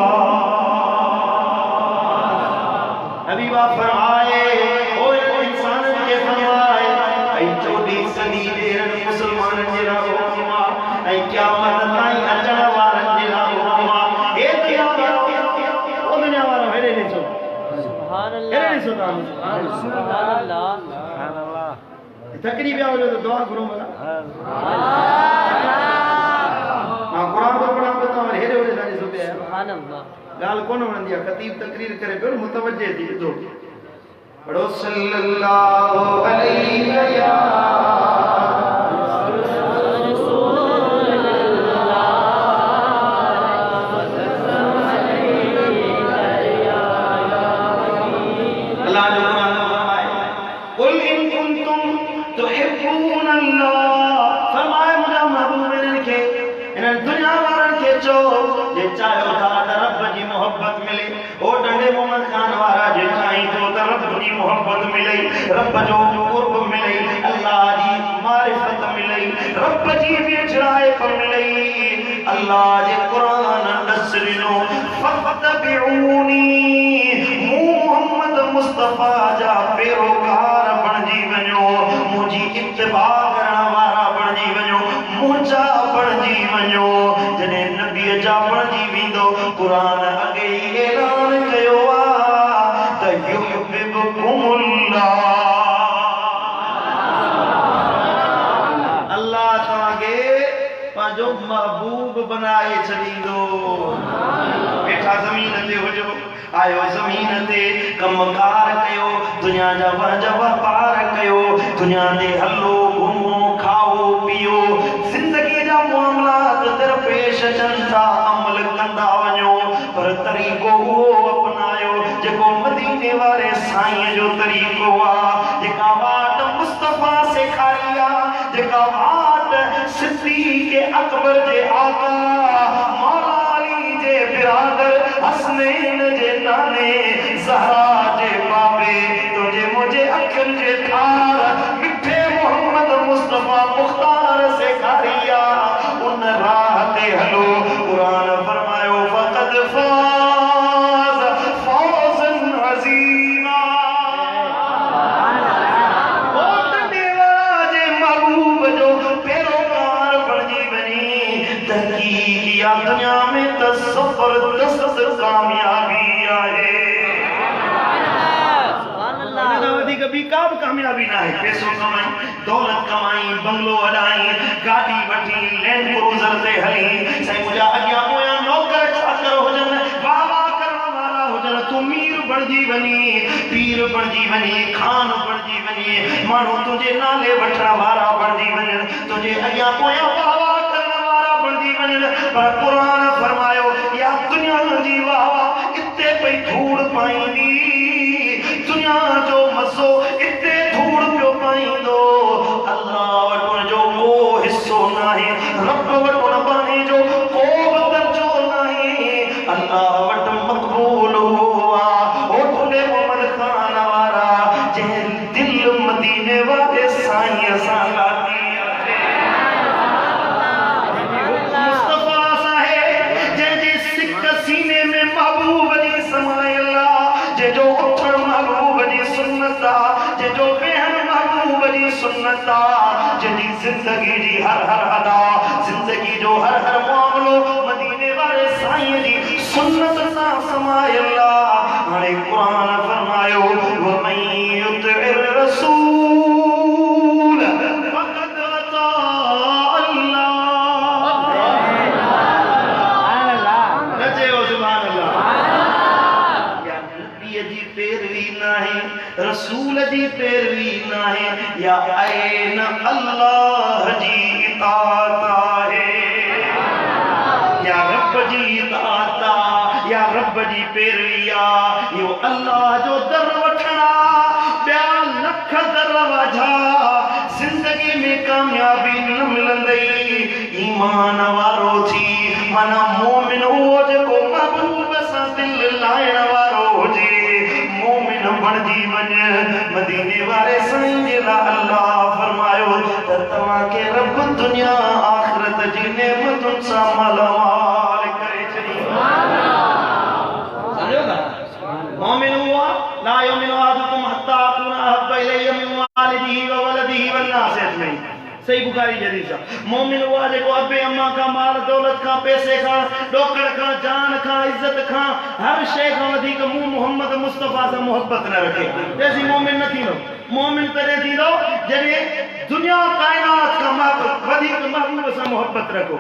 हबीबा फरमाए ओ इंसान के फरमाए ऐ 24 सदी देर मुसलमान जेरा हुकुमा ऐ क़यामत ताईं अचण वारन जेरा हुकुमा ए दुनिया ओ दुनिया वारो हेरे ने छो सुभान अल्लाह हेरे ने छो सुभान अल्लाह तकरीब आओ तो दुआ करो मला हां कुरान को पढ़ा तो हेरे होरे दानी सो पे सुभान अल्लाह गाल कौन वणंदी आहे खतीब तकरीर करे पियो मुतवज्जे थी ॿुधो पढ़ो सल्लल्लाहु अलैहि या अल्लाह जो कुरान फरमाए कुल इन कुंतुम तुहिब्बून अल्लाह फरमाए मुझा महबूबन के इन दुनिया वारन के चो जे चाहो था रब जी मोहब्बत मिले ओ डंडे मोहम्मद खान वारा जे चाही तो रब जी मोहब्बत मिले रब जो कुर्ब मिले अल्लाह जी मारिफत मिले रब जी बेचराए पर मिले अल्लाह जे कुरान दसरिनो फत्तबिऊनी मोहम्मद मुस्तफा जा पेरोकार बणजी वञो मुजी इत्तिबा करण वारा बणजी वञो मुंजा बणजी वञो जने नबी जा बणजी विंदो कुरान अगे ऐलान कयो आ त युहिब्बुकुमुल्लाह अल्लाह तवागे पाजो महबूब बनाए छदींदो बैठा जमीन ते हुजो आयो जमीन ते कमकार कयो दुनिया जा वंज व्यापार कयो दुनिया ते हलो घुमो खाओ पियो जिंदगी जा मामलात दरपेश चंता अमल कंदा वञो पर तरीक़ो वो अपनायो जेको मदीने वारे साईं जो तरीक़ो आ जेका वाट मुस्तफा सेखारी आ जेका वाट सिद्दीक़ अकबर जे आका मौला अली जे बिरादर हसनैन जे नाने ज़हरा जे बाबे तुझे मुझे अखियुनि जे थार मिठे मोहम्मद मुस्तफा मुख्तार सेखारी आ उन राह ते हलो कुरान फरमायो फ़क़द फ़ाज़ फ़ौज़न अज़ीमा ओ देवा जे महबूब जो पेरोकार बणजी वञी तहक़ीक़ या दुनिया में त ज़बरदस्त कामयाबी आहे कभी काब कामयाबी ना है पैसों कमाई दौलत कमाई बंगलो अडाई गाड़ी वठी लैंड क्रूजर से हली सही मुझा अगिया मोया नौकर चाकर हो जन वाह वाह करने वाला हो जन तू मीर बणजी वनी पीर बणजी वनी खान बणजी वनी मानो तुझे नाले वठण वारा बणजी वनी तुझे अगिया मोया वाह वाह करने वाला बणजी वनी पर कुरान फरमायो या दुनिया जी वाह वाह इत्ते पई धूड़ पाईंदी दुनिया जो मसो इतने धूड़ पियो पाईंदो अल्लाह वटि जो को हिस्सो नाहे, रब वटि उन बाणी जो को बि दर्जो नाहे, अल्लाह वटि मक़बूल हुआ। ओठे मोहम्मद खान वारा जंहिं दिल मदीने वारे साईं सां लाॻी मुस्तफा साहिब जंहिंजे सिक सीने में महबूब जी समायल आहे, जंहिंजो उथण महबूब जी सुन्नत आहे, जंहिंजो वेहण महबूब जी सुन्नत आहे, जंहिंजी ज़िंदगी जी हर हर अदा, ज़िंदगी जो हर हर मामलो मदीने वारे साईं जी सुन्नत सां समायल आहे। हाणे क़ुरान फरमायो वमन युतिइर रसूल फक़द अता अल्लाह। न चयो सुभान अल्लाह। या नबी जी पैरवी नाहे, रसूल जी पैरवी नाहे, या ऐन अल्लाह जी इताअत आहे, या रब जी इताअत आहे, या रब जी पैरवी आहे। इहो अल्लाह जो दर वठणा, ॿिया लख दर वाझा, ज़िंदगी में कामयाबी न मिलंदई। ईमान वारो थी माना मोमिन उहो जेको महबूब सां दिल लाइण वारो हुजे, मोमिन बणजी वञ। मदीने वारे साईं जे लाइ अल्लाह फरमायो त तव्हांखे रब दुनिया आख़िरत जी नेमतुनि सां मालामाल करे छॾींदो। समझो था? मोमिन हुआ ला युमिनु अहदुकुम हत्ता अकूना अहब्बा इलैहि मिन वालिदिही व वलदिही वन्नास अजमईन। सही बुखारी जी हदीस आहे। मोमिन हुआ जेको अबे अम्मा खां, माल दौलत खां, पैसे खां, ॾोकड़ खां, जान खां, इज़त खां, हर शइ खां वधीक मूं मोहम्मद मुस्तफ़ा सां मोहब्बत न रखे, तेसी मोमिन न थींदो। मोमिन तॾहिं थींदो जॾहिं दुनिया काइनात खां वधीक महबूब सां मोहब्बत रखो।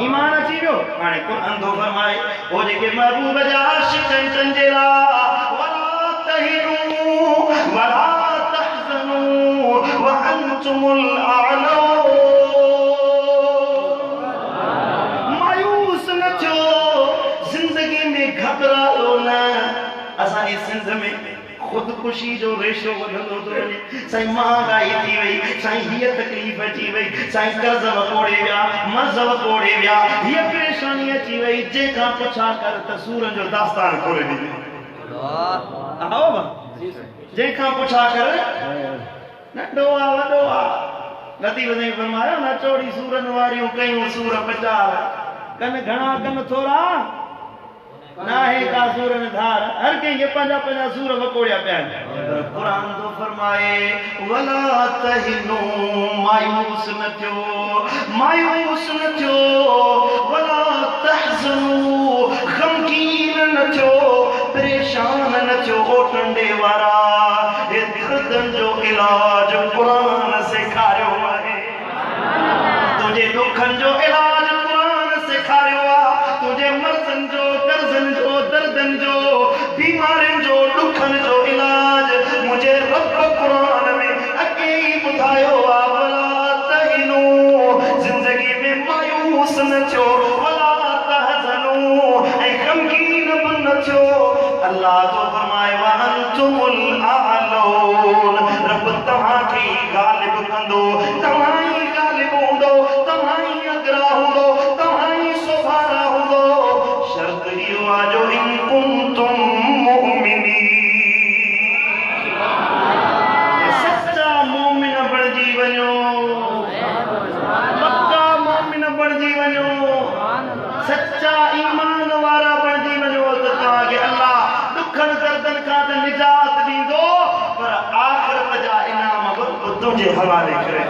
ईमान अची वियो। हाणे क़ुरान थो फरमाए हो जेके महबूब जा आशिक़ आहिनि तंहिंजे लाइ वला तहिनू वला तहज़नू व अंतुमुल आलौन। मायूस न थियो, जिंदगी में घबरायो न। असांजी सिंध में खुदकुशी जो रेशो वधंदो थो वञे। साईं महांगाई थी वई, साईं हीअ तकलीफ़ अची वई, साईं कर्ज़ वकोड़े विया, मर्ज़ वकोड़े विया, हीअ परेशानी अची वई। जंहिंखां पुछा कर त सूरनि जो दास्तान खोले ॾिजे। जंहिंखां पुछा कर नंढो आहे वॾो आहे। लतीफ़ साईं फरमायो न चोड़ी सूरनि वारियूं कयूं सूर पचार, कन घणा कन थोरा नाहे का सूरन धार। हर कंहिंखे पंहिंजा पंहिंजा सूर वकोड़िया पिया आहिनि। क़ुरान थो फरमाए वला तहिनू, मायूस न थियो, मायूस न थियो, वला तहज़नू, गमगीन न थियो, परेशान न थियो। ओ टंडे वारा, हे दर्दनि जो इलाज क़ुरान सेखारियो आहे। तुंहिंजे दुखनि जो इलाज क़ुरान सेखारियो आहे। तुंहिंजे मर्ज़नि जो, कर्ज़नि जो, दर्दनि जो, बीमारियुनि जो, दुखनि जो इलाज मुंहिंजे रब क़ुरान में अॻे ई ॿुधायो आहे। वला तहिनू, ज़िंदगी में मायूस न थियो, वला तहज़नू, ऐं गमगीन बि न थियो। अल्लाह जो फरमाए व अंतुमुल आलौन। रब तव्हांखे ई गालिब कंदो, तव्हां ई गालिब हूंदो, तव्हां ई अग्रा हूंदो, तव्हां ई सोभारा हूंदो। शर्त इहो आहे जो इन कुंतुम मुमिनीन, सच्चा मोमिन बणिजी वञो, पक्का मोमिन बणिजी वञो, सच्चा ईमान वारा बणिजी वञो त तव्हांखे अल्लाह दुखनि दर्दनि खां त निजात ॾींदो, पर आख़िरत जा इनाम बि तुंहिंजे हवाले करे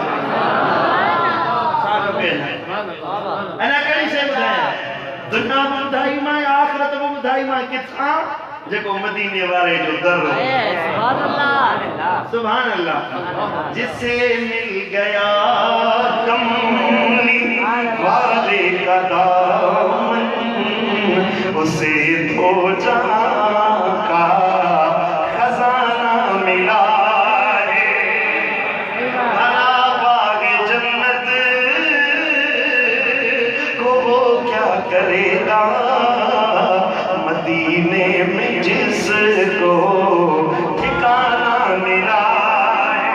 छा खपे। अञा कहिड़ी शइ ॿुधायां? दुनिया बि ॿुधाई मां, आख़िरत बि ॿुधाई मां। किथां? जेको मदीने वारे जो दर। सुभान अल्लाह। जिसे मिल गया कमली वाले का दामन, उसे तो जहां का खजाना मिला है। भरा बाग जन्नत को वो क्या करेगा, मदीने में जिसको ठिकाना मिला है।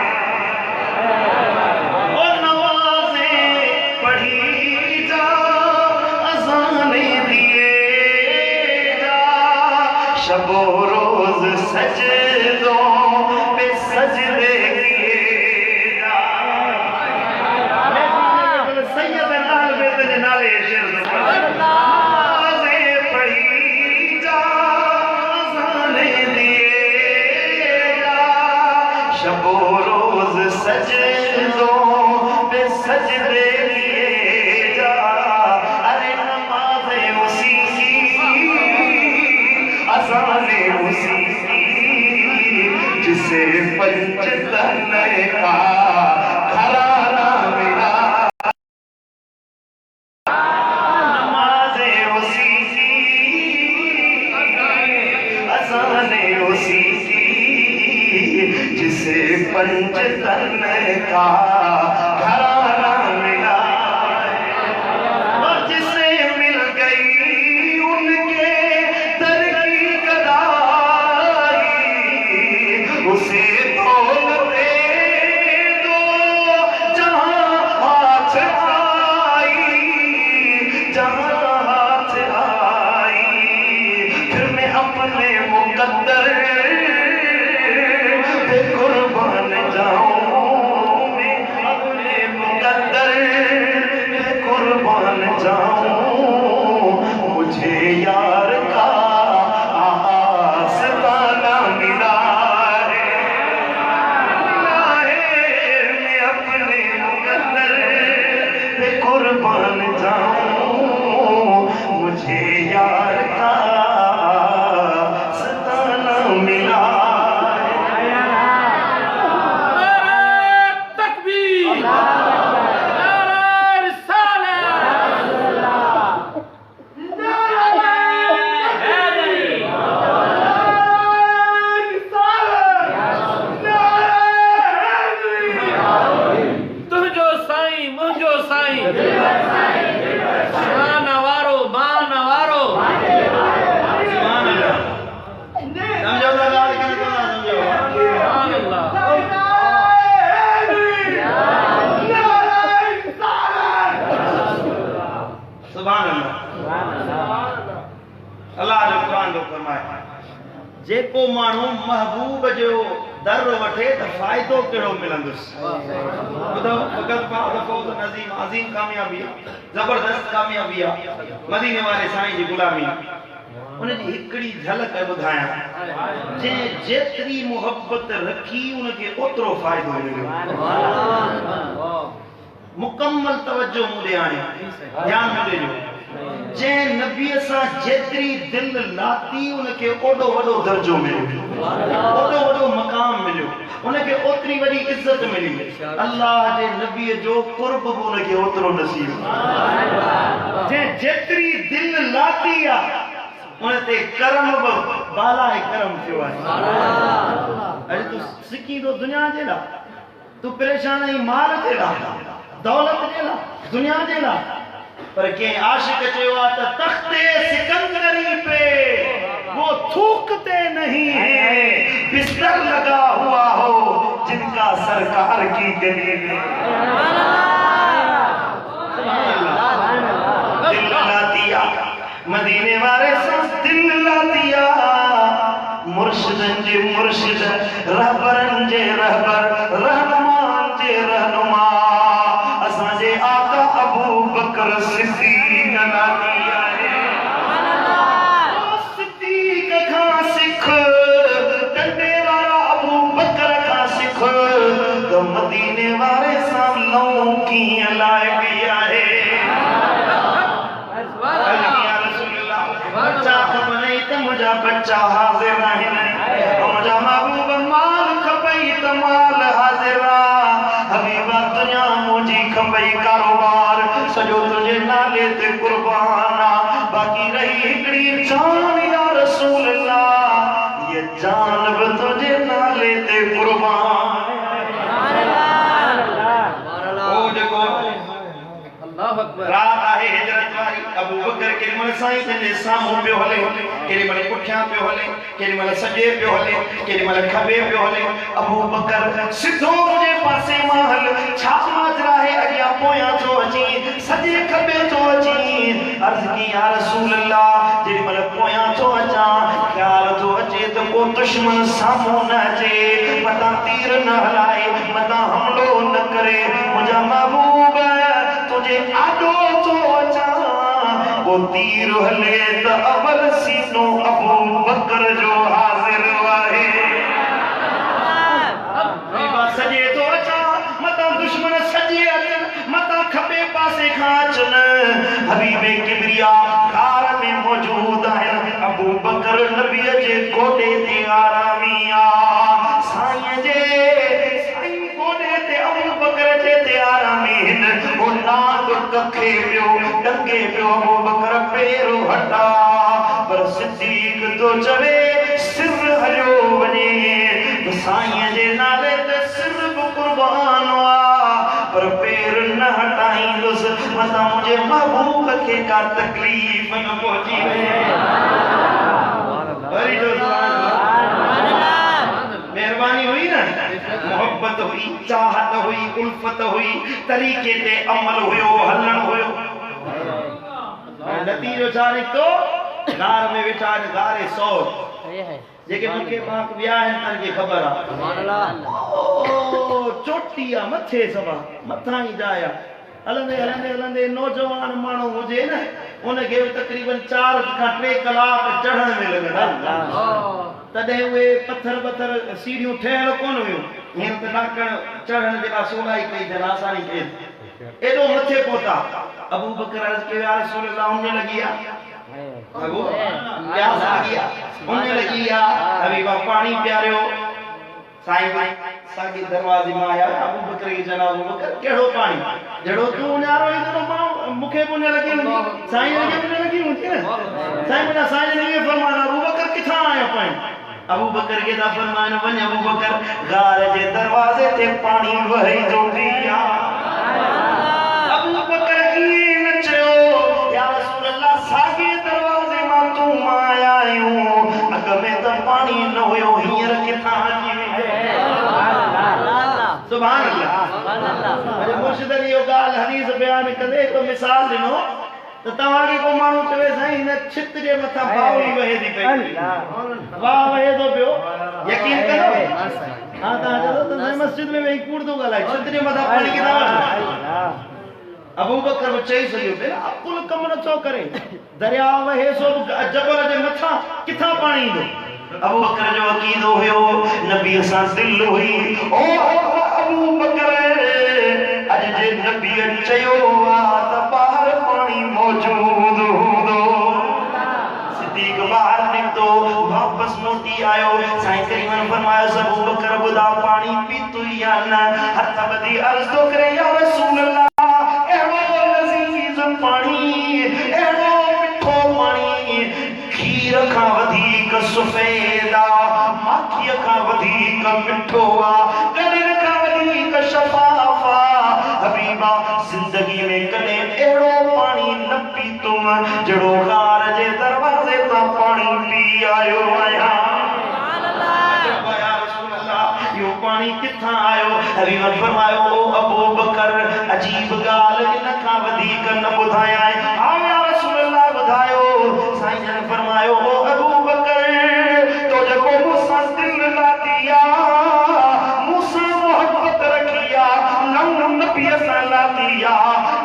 और नवाज़े शबो रोज सजदों पे सजदे किए जा। सैयद नाल बेद नाले शेर नमाज़े पढ़ी जा, अज़ाने दिए जा। शबो रोज सजदों पे सजदे किए जा। अरे नमाज़े उसी अज़ाने उसी जिसे पंचतन का घराना मिला। नमाज़े उसी अज़ाने उसी जिसे पंचतन का घराना मिला। और जिसे मिल गई उनके दर की कदाई, उसे बोलते दो जहां हाथ आई, जहां हाथ आई। फिर मैं अपने मुकद्दर पे कुर्बान जाऊं, मैं अपने मुकद्दर पे कुर्बान जाऊं। मुझे यार का आस्ताना मिला है, मैं अपने मुकद्दर पे कुर्बान जाऊं। मुझे यार का आस्ताना मिला है। तकबीर, नारा रिसालत, नारा हैदरी, तुझो साईं मुंहिंजो साईं, मान वारो मान वारो। समझो तो ॻाल्हि खे नथो सम्झो। सुभान अल्लाह। सुभान अल्लाह। अल्लाह जो क़ुरान जो फरमाए, जेको माण्हू महबूब जो दर वठे त फ़ाइदो कहिड़ो मिलंदुसि। ॿुधो, फ़क़त पाक फौज़ नज़ीम अज़ीम कामयाबी आहे, ज़बरदस्त कामयाबी आहे मदीने वारे साईं जी गुलामी। उनजी हिकिड़ी झलक ॿुधायां, जंहिं जेतिरी मुहबत रखी उनखे ओतिरो फ़ाइदो मिलियो। मुकम्मल तवज्जो मूं ॾे आणे ध्यान में ॾिजो। जंहिं नबीअ सां जेतिरी दिलि लाती उनखे ओॾो वॾो दर्जो मिलियो, ओॾो वॾो मक़ाम मिलियो, उनखे ओतिरी वॾी इज़त मिली। अल्लाह जे नबीअ जो क़ुर्ब बि उनखे ओतिरो नसीब। जंहिं जेतिरी दिलि लाती आहे उन ते करम बि बाला करम थियो आहे। अॼु तूं सिकी थो दुनिया जे लाइ, तूं परेशान आहीं माल जे लाइ, दौलत जे लाइ, दुनिया जे लाइ। पर कंहिं आशिक चयो आहे त तख्ते सिकंदरी पे वो थूकते नहीं है, बिस्तर लगा हुआ हो जिनका सरकार की गली में। दिल ला दिया मदीने वाले सां दिल ला दिया, मुर्शिदन जे मुर्शिद, रहबरन जे रहबर, रहनुमान जे रहनुमा, असांजे आका अबू बकर सिद्दीक़ ला दिया है। सिद्दीक़ खां सिख, डंडे वारा अबू बकर खां सिख, तो मदीने वारे सां लऊं कीअं लाइ बि आहे। बच्चा खपई त मुंहिंजा बच्चा हाज़िर आहिनि, मुंहिंजा महबूब माल खपई त माल हाज़िर आहे। हबीबा दुनिया मुंहिंजी खपई कारोबार, सॼो तुंहिंजे नाले ते कुर्बान आहे। बाक़ी रही हिकिड़ी जान या रसूल अल्लाह, ये जान बि तुंहिंजे नाले ते कुर्बान। ओ जेको अल्लाहु अकबर। रात आहे हिजरत वारी, अबू बकर केॾीमहिल साईं पंहिंजे साम्हूं पियो हले, केॾीमहिल पुठियां पियो हले, केॾीमहिल सॼे पियो हले, केॾीमहिल खॿे पियो हले। अबू बकर सिधो मुंहिंजे पासे मां हल, छा माजरा आहे, अॻियां पोयां थो अची, सॼे खॿे थो अची। अर्ज़ की या रसूल अल्लाह, जेॾीमहिल पोयां थो अचां ख़्याल थो को दुश्मन सामो न अचे मता तीर न हलाए मता हमलो न करे मुझा महबूब तुझे आडो तो अचा वो तीर हले त अवल सीनो अबू बकर जो हाजिर वाहे सजे तो अचा मता दुश्मन सजे अचन मता खबे पासे खां अचन हबीबे किबरिया कार में मौजूद आहिनि अबू बकर नबीअ जे गोॾे ते आरामिया साईं जे साईं गोॾे ते अबू बकर जे ते आरामी हिन ओ नाद कखे पियो डंगे पियो अबू बकर पेरो हटा पर सिद्दीक तो चवे सिर हलियो वञे साईं जे नाले ते सिर बि कुर्बान पर पैर न हटाईंदुसि मता मुझे महबूब खे का तकलीफ़ न पहुची मेहरबानी हुई न मोहब्बत हुई चाहत हुई उल्फत हुई तरीके ते अमल हुयो हलण हुयो नतीजो छा निकतो गार में वेठा गारे सौ जेके मुखे पाक विया आहिनि तव्हांखे ख़बर आहे चोटी आहे मथे सभा मथां ई जाया हलंदे हलंदे हलंदे नौजवान माण्हू हुजे न उनखे तक़रीबन 4 खां 3 कलाक चढ़ण में लॻंदा तॾहिं उहे पत्थर सीढ़ियूं ठहियल कोन हुयूं हींअर त ॾाकण चढ़ण जे लाइ सोलाई कई अथनि आसानी थिए एॾो मथे पहुता अबू बकर अर्ज़ कयो या रसूल अल्लाह उन लॻी आहे अबू प्यास लॻी आहे उन लॻी आहे हबीबा पाणी पियारियो साईं भाई साॻी दरवाज़े मां आया अबू बकर खे चवंदा अबू बकर कहिड़ो पाणी जहिड़ो तूं उञारो ई त मां मूंखे बि उन लॻी हूंदी साईं खे बि लॻी हूंदी न साईं मुंहिंजा साईं ने इहो फरमायो अबू बकर किथां आयो पाणी अबू बकर खे था फरमाइनि वञ अबू बकर गार जे दरवाज़े ते पाणी वही जो पिया अबू बकर ईअं न चयो या रसूल अल्लाह साॻे दरवाज़े मां तूं मां आया आहियूं अॻ में त पाणी न हुयो हींअर किथां अची सुभान अल्लाह अरे मुर्शिद ने यो ॻाल्हि हदीस बयान कंदे हिकु मिसाल ॾिनो त तव्हांखे को माण्हू चवे साईं हिन छित जे मथां बावड़ी वहे थी पई वाह वहे थो पियो यकीन करो हा तव्हां चओ त मस्जिद में वेही कूड़ थो ॻाल्हाए छित जे मथां पाणी किथां वठे अबू बकर बि चई सघियो पियो अकुल कमु नथो करे दरिया वहे सो जबल जे मथां किथां पाणी ईंदो अबू बकर जो अक़ीदो हुयो नबीअ सां दिल हुई ओ अबू बकर अॼु जे नबीअ चयो आहे त ॿाहिरि पाणी मौजूद हूंदो सिद्दीक़ ॿाहिरि निकितो वापसि मोटी आयो साईं करीमन फरमायो अबू बकर ॿुधा पाणी पीतो या न हथ ॿधी अर्ज़ थो करे या रसूल अल्लाह अहिड़ो लज़ीज़ पाणी अहिड़ो मिठो पाणी खीर खां वधीक सफ़ेद आहे माखीअ खां वधीक मिठो आहे गॾनि खां वधीक शफ़ाफ़ आहे हबीबा ज़िंदगी में कॾहिं अहिड़ो पाणी न पीतुम जहिड़ो गार जे दरवाज़े तां पाणी पी आयो आहियां यो पानी किथां आयो हबीब फरमायो ओ अबू बकर अजीब गाल इन खां वधीक न ॿुधाया हा या रसूल अल्लाह ॿुधायो साईं जन फरमायो ओ अबू बकर तो जेको मूंसां दिल लातिया मूंसां मोहब्बत रखिया नम नबी सां लातिया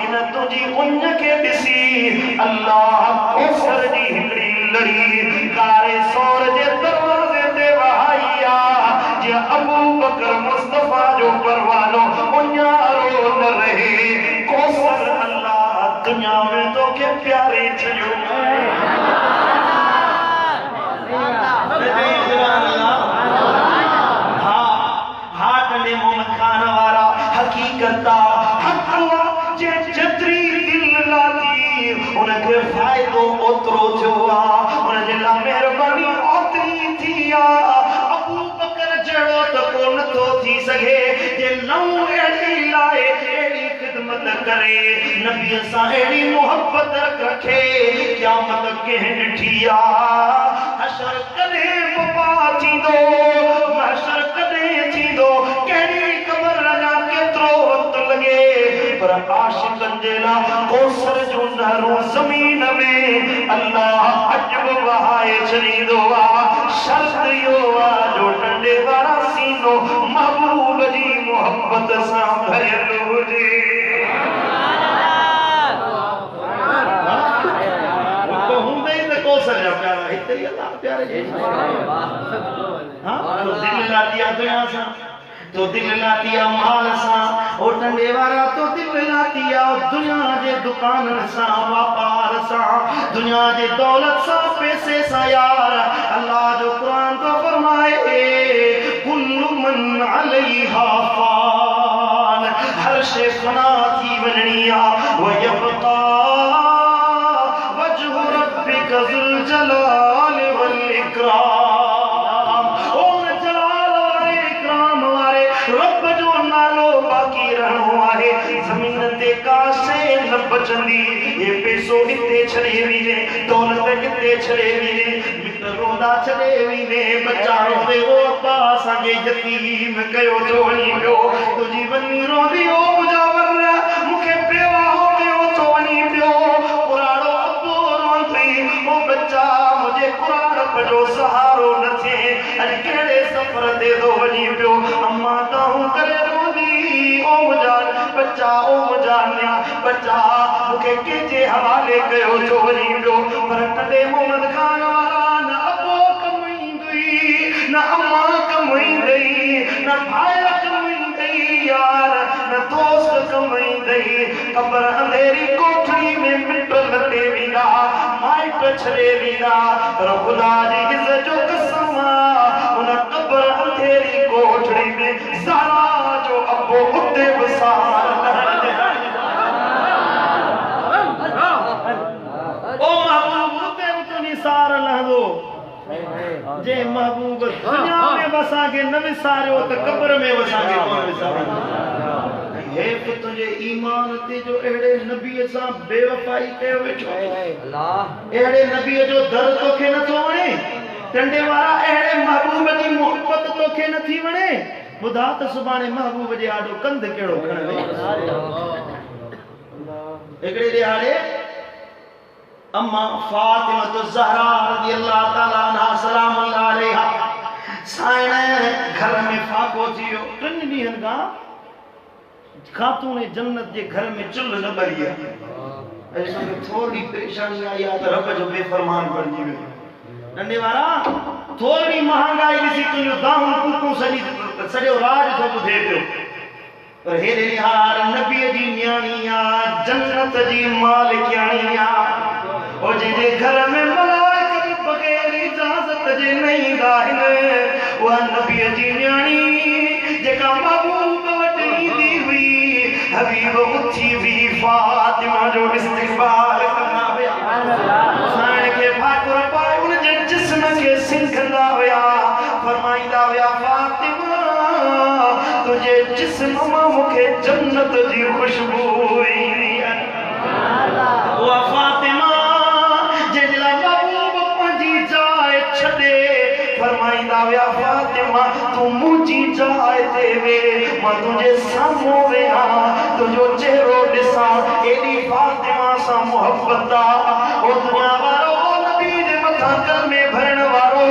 इन तुंहिंजी उन खे ॾिसी अल्लाह कौसर जी हिकिड़ी लड़ी कारे सौर जे दरवाज़े ते वहाई आहे जे अबू बकर मुस्तफा जो परवानो उन्यारो न रहे कौसर अल्लाह दुनिया में तो के प्यारे छयो हा टंडे मोहम्मद खान वारा हकीकत हक जे जतरी दिल लाती उनके फायदो ओतरो थियो आ उनजे ला मेहरबानी ओतरी थी आ अबू बकर जड़ो त को नथो थी सके जे नौ एड़ी लाए एड़ी खिदमत करे नबी सां एड़ी मोहब्बत रखे क़यामत के ॾिठी आ हशर कदे पपा थींदो महशर कदे थींदो केड़ी कबर लगा केतरो वक्त लगे पर आशिकन जे ला कौसर जो नहरों ज़मीन में अल्लाह अजब वहाए छॾींदो आहे शर्त इहो आहे जो टंडे वारा सीनो महबूब जी मोहब्बत सां भरियल हुजे तो हूंदे ई त को सॼा प्यारा हिते ई अल्लाह प्यारे हाँ तो दिल लातिया दुनिया सां तो दिल लातिया माल सां ओ टंडे वारा तो दिल लातिया दुनिया जे दुकान सां व्यापार सां दुनिया जे दौलत सां पैसे सां यार अल्लाह जो कुरान तो फरमाए कुल्लु मन अलैहा फान हर शे फना थी वञणी आहे व यबका वजहु रब्बिका ज़ुल जलाल वल इकराम ओ जलाल वारे इकराम वारे रब जो नालो बाकी रहणो आहे ज़मीन ते का शइ न बचंदी ये पैसो हिते छॾे वञे दौलत हिते छॾे वञे मिट रोंदा छॾे वञे बच्चा रोंदे ओ अब्बा असांखे यतीम कयो थो वञी पियो तुंहिंजी वञी रोंदी ओ मुजावर मूंखे बेवाहो कयो थो वञी पियो पुराणो अब्बो रोंदी ओ बच्चा मुंहिंजे कुरान जो सहारो न थिए अॼु कहिड़े सफ़र ते थो वञी पियो अम्मा ताऊं करे रोंदी ओ मुंहिंजा बच्चा ओ मुंहिंजा न्या बच्चा मूंखे कंहिंजे हवाले कयो थो वञी पियो पर तॾहिं मोहम्मद खान वारा न अबो कमाईंदी न अम्मा कमाईंदी न भाइर कमाईंदी यार न दोस्त कमाईंदी क़ब्र अंधेरी कोठड़ी में मिट लटे वेंदा माइट छॾे वेंदा पर ख़ुदा जी इज़त जो कसम उन क़ब्र अंधेरी कोठड़ी में ज़हरा जो अबो उते वसार ओ महबूब उते उतनी सार लहंदो जे महबूब दुनिया में वसा के न विसारियो त क़ब्र में वसा के कौन विसारे हे तुझे ईमान ते जो एड़े नबी सां बेवफाई कयो वेठो अल्लाह एड़े नबी जो दर तोखे न थो वणे टंडे वारा एड़े महबूब जी मोहब्बत तोखे न थी वणे ॿुधा त सुभाणे महबूब जे आॾो कंध कहिड़ो खणवे हिकिड़े ॾियारे अम्मा फातिमा ज़हरा रज़ी अल्लाह ताला अन्हा सलाम अलैहा साइण घर में फाको थी वियो 3 ॾींहंनि खां खातून जन्नत जे घर में चुल्ह न ॿरी आहे अॼु थोरी परेशानी आई आहे त रब जो बेफरमान बणिजी वियो नंढे वारा थोरी महांगाई ॾिसी तुंहिंजो दाहूं कूकूं सॼो राज थो ॿुधे पियो पर हेॾे हार नबीअ जी न्याणी आहे जन्नत जी मालिकियाणी आहे ओ जंहिंजे घर में मलाइका बग़ैर इजाज़त जे न ईंदा आहिनि उहा नबीअ जी न्याणी जेका महबूब वटि ईंदी हुई हबीब उथी हुई फातिमा जो इस्तक़बाल कंदा हुया साइण खे फाकुर पाए उन जे जिस्म खे सिंघंदा हुया फरमाईंदा हुया फातिमा तुझे जिस्म मां मूंखे जन्नत जी खुशबू ईंदी आहे उहा फातिमा जंहिंजे लाइ महबूब पंहिंजी जाइ छॾे फरमाईंदा हुया फातिमा तूं मुंहिंजी जाइ ते वे मां तुंहिंजे साम्हूं वेहां तुंहिंजो चहिरो ॾिसां एॾी फातिमा सां मोहब्बत आहे ओ दुनिया वारो ओ नबी जे मथां दिल में भरण वारो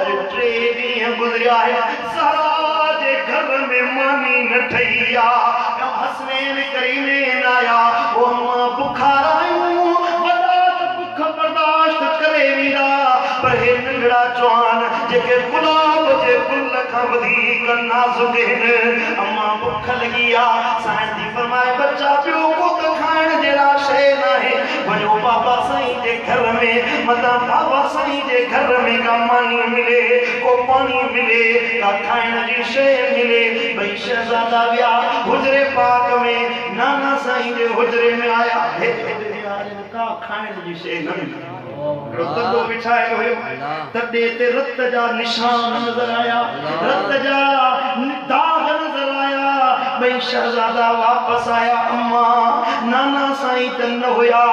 अॼु 3 ॾींहं गुज़रिया आहिनि ज़हरा जे घर में मानी न ठही आहे हसनैन करीमैन आया ओ मां बुखार आयूं वॾा त बुख बर्दाश्त करे वेंदा पर हे नंढड़ा जवान जेके गुलाब जे फुल खां वधीक नाज़ुक आहिनि अम्मा बुख लॻी आहे साईं जी फरमाए बच्चा ॿियो को त खाइण जहिड़ा शइ न आहे वञो बाबा साईं जे घर में मतां बाबा साईं जे घर में का मानी मिले को पानी मिले का खाइण जी शइ मिले भई शहज़ादा विया हुजरे पाक में नाना साईं जे हुजरे में आया का खाइण जी शइ न मिली तंदो बिछायो हुयो तॾे ते रत जा निशान नज़र आया रत जा दाग नज़र आया भई शहज़ादा वापस आया अम्मा नाना साईं त न हुया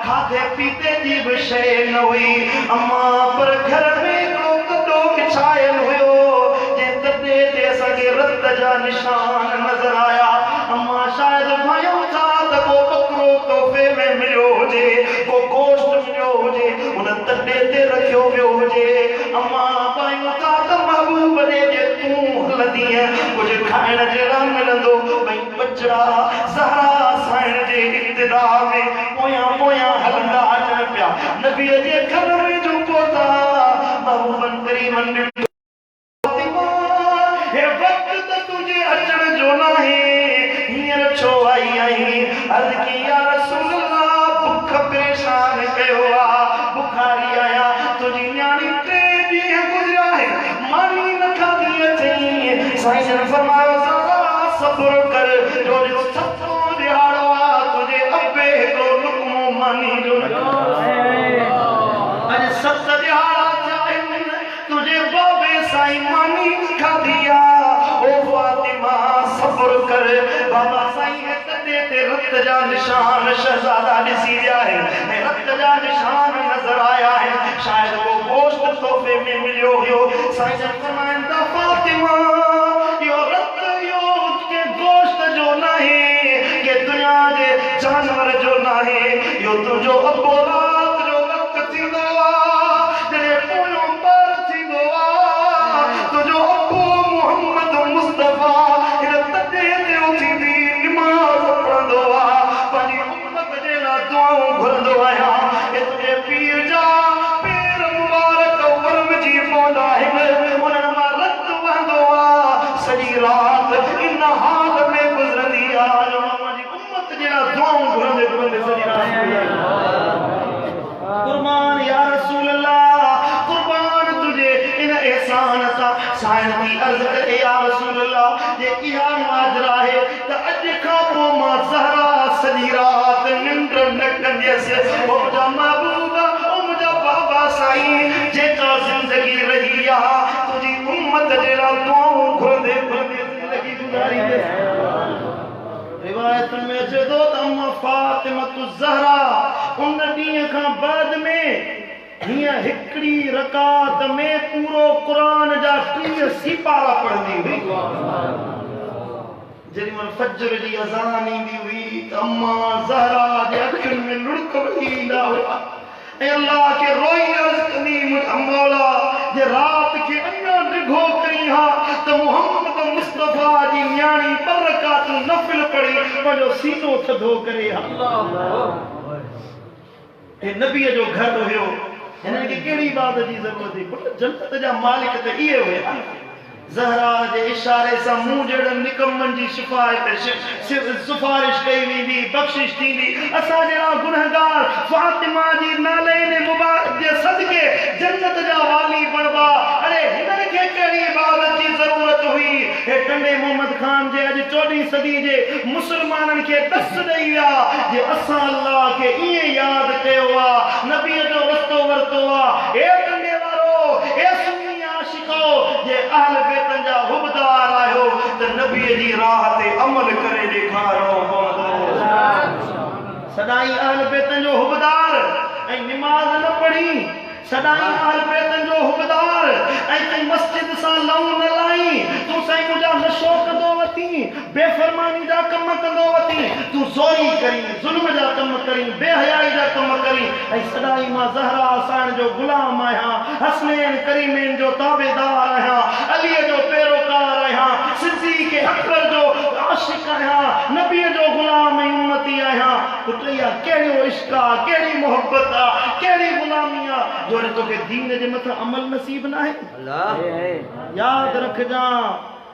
खाधे पीते जी बि शइ न हुई अम्मा पर घर में हिकिड़ो तॾो बिछायल हुयो जे तॾे ते असांखे रत जा निशान नज़र आया अम्मा शायदि भयूं था त को बकरो तोहफ़े में मिलियो हुजे साइण जड़ा मिलंदो भई बचड़ा ज़हरा साइण जे इब्तिदा में पोया पोया हलंदा अचन पिया नबी जे घर में जो पोता महबूबन करीमन फातिमा हे वक्त त तुझे अचण जो नाहे हींअर छो आई अर्ज़ की या रसूल अल्लाह भुख परेशान कयो आ बुखारी आया तुझी न्याणी 3 ॾींहं गुज़रिया है मानी न खाधी अथई साईं जन फरमायो ज़रा सब्र कर जो सतो दिहाड़ो आ तुझे अबे को लुक़मो मानी जो अज 7 दिहाड़ा चाहे तुझे बाबे साईं मानी खाधी आ ओ फातिमा सब्र कर बाबा साईं ते रत जा निशान शहजादा दिसी दिया है रत जा निशान नजर आया है शायद वो गोश्त तोहफे में मिलियो हो साईं जन फरमाइंदा फातिमा यो रत यो के गोश्त जो नहीं के दुनिया जे जानवर जो नहीं यो तुझो अबोलात जो वक्त थींदो आ जने पोयो पर थींदो आ तुझो अबू मोहम्मद मुस्तफा रत ते उथींदी नमाज़ पढ़ंदो आ पंहिंजी उम्मत जे लाइ दुआऊं घुरंदो आहियां हे तुंहिंजे पीर जा पेर मुबारक वरम जी पवंदा आहिनि उन्हनि मां रत वहंदो आ सॼी राति इन हाल में गुज़रंदी आ जो मुंहिंजी उम्मत जे लाइ दुआऊं घुरंदे घुरंदे सॼी राति कुर्बान या रसूल अल्लाह कुर्बान तुझे इन एहसान सा साईं की अर्ज़ करे या रसूल अल्लाह जे इहा माजरा है त अॼु खां पोइ मां ज़हरा सॼी राति निंड न कंदसि ओ मुंहिंजा महबूब ओ मुंहिंजा बाबा साईं जेका ज़िंदगी रही आहे तुंहिंजी उम्मत जे लाइ दुआऊं घुरंदे घुरंदे ज़िंदगी गुज़ारींदसि रिवायत में अचे थो त अम्मा फातिमा ज़हरा उन ॾींहं खां बाद में हीअं हिकिड़ी रकात में पूरो क़ुरान जा 30 सिपारा पढ़ंदी हुई जेॾीमहिल फजर जी अज़ान ईंदी हुई त अम्मा ज़हरा जे अखियुनि में लुड़क वही ईंदा हुआ ऐं अल्लाह खे रोई अर्ज़ कंदी मुंहिंजा मौला जे राति खे अञा डिघो करी हा त मुहम्मद मुस्तफा जी न्याणी 2 रकातूं नफ़िल पढ़ी पंहिंजो सीनो थधो करे हे नबीअ जो घर हुयो हिननि खे कहिड़ी इबादत जी ज़रूरत हुई पुट जन्नत जा मालिक त इहे हुया ज़हरा जे इशारे सां मूं जहिड़नि निकमनि जी सिफारिश कई वेंदी बख़्शिश थींदी असां जहिड़ा गुनहगार फातिमा जी नाले मुबारक जे सदके जन्नत जा वाली बणबा अरे हिननि खे कहिड़ी इबादत जी ज़रूरत हुई हे टंडे मोहम्मद खान जे अॼु 14वीं सदी जे मुसलमाननि खे दस ॾेई विया जे असां अल्लाह खे ईअं यादि कयो आहे नबीअ जो रस्तो वरितो आहे हे टंडे वारो हे सुन्नी आशिको जे अहल बेतन जा हुबदार आहियो त नबीअ जी राह ते अमल करे ॾेखारणो पवंदो सदाई अहल बेतन जो हुबदार ऐं निमाज़ न पढ़ी सदाई अहल बेतन जो हुबदार ऐं कंहिं मस्जिद सां लऊं न लाई तूं साईं मुंहिंजा नशो कंदो वती बेफ़रमानी जा कम कंदो वती तूं ज़ोरी करी ज़ुल्म जा कम करी बेहयाई जा कम करी ऐं सदाई मां ज़हरा साईं जो गुलाम आहियां हसनैन करीमैन जो ताबेदार आहियां अलीअ जो पैरोकार आहियां सिद्दीक़ अकबर जो आशिक आहियां नबीअ जो गुलाम ऐं उम्मती आहियां पुट इहा कहिड़ो इश्क आहे कहिड़ी मोहबत आहे कहिड़ी गुलामी आहे जो तोखे दीन जे मथां अमल नसीब न आहे यादि रखजां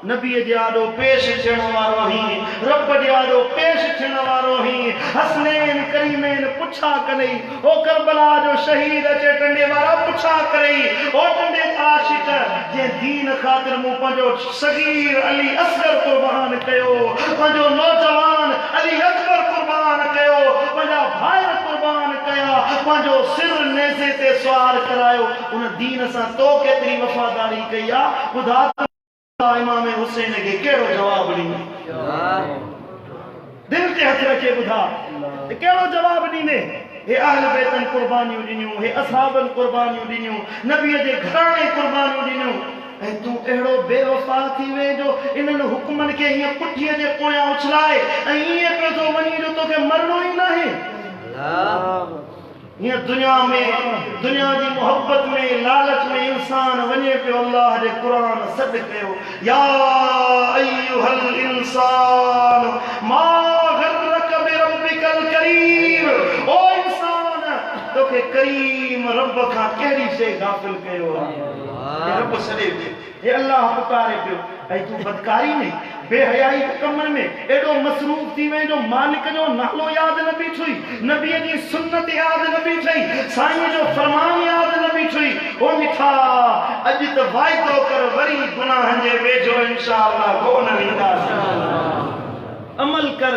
नबीअ जे आॾो पेश थियण वारो ही रब जे आॾो पेश थियण वारो ही हसनैन करीमैन पुछा करेई ओ करबला जो शहीद अचे टंडे वारा पुछा करेई ओ टंडे आशिक जे दीन ख़ातिर मूं पंहिंजो सगीर अली असगर कुर्बान कयो पंहिंजो नौजवान अली अकबर कुर्बान कयो पंहिंजा भाइर कुर्बान कया पंहिंजो सिर नेज़े ते सवार करायो उन दीन सां तो केतिरी वफ़ादारी कई आहे ॿुधा इमाम हुसैन के केड़ो जवाब ॾींदे दिल ते हथ रखे ॿुधा केड़ो जवाब ॾींदे हे अहल बैतन कुर्बानियूं ॾिनियूं हे असहाबन कुर्बानियूं ॾिनियूं नबीअ जे घराणे कुर्बानियूं ॾिनियूं ऐं तूं अहिड़ो बेवफ़ा थी वे जो इन्हनि हुकमनि खे हीअं पुठीअ जे पोयां उछलाए ऐं ईअं पियो थो वञी जो तोखे मरणो ई नाहे ये दुनिया जी मोहब्बत में लालच में इंसान वने पे अल्लाह दे कुरान सद कयो या अय्युहल इंसान मा गर्रक बिरब्बिकल करीम ओ इंसान तोखे करीम रब का केड़ी से गाफिल कयो रब सदे ये अल्लाह पुकारे पियो ऐ तू बदकारी नहीं बेहयाई कमन में एडो मसरूफ थी वे जो मालिक जो नालो याद न बी छुई नबी जी सुन्नत याद न बी छई साईं जो फरमान याद न बी छुई ओ मिठा अज त वायदो कर वरी गुनाह जे वेझो इंशाअल्लाह को न वेंदा अमल कर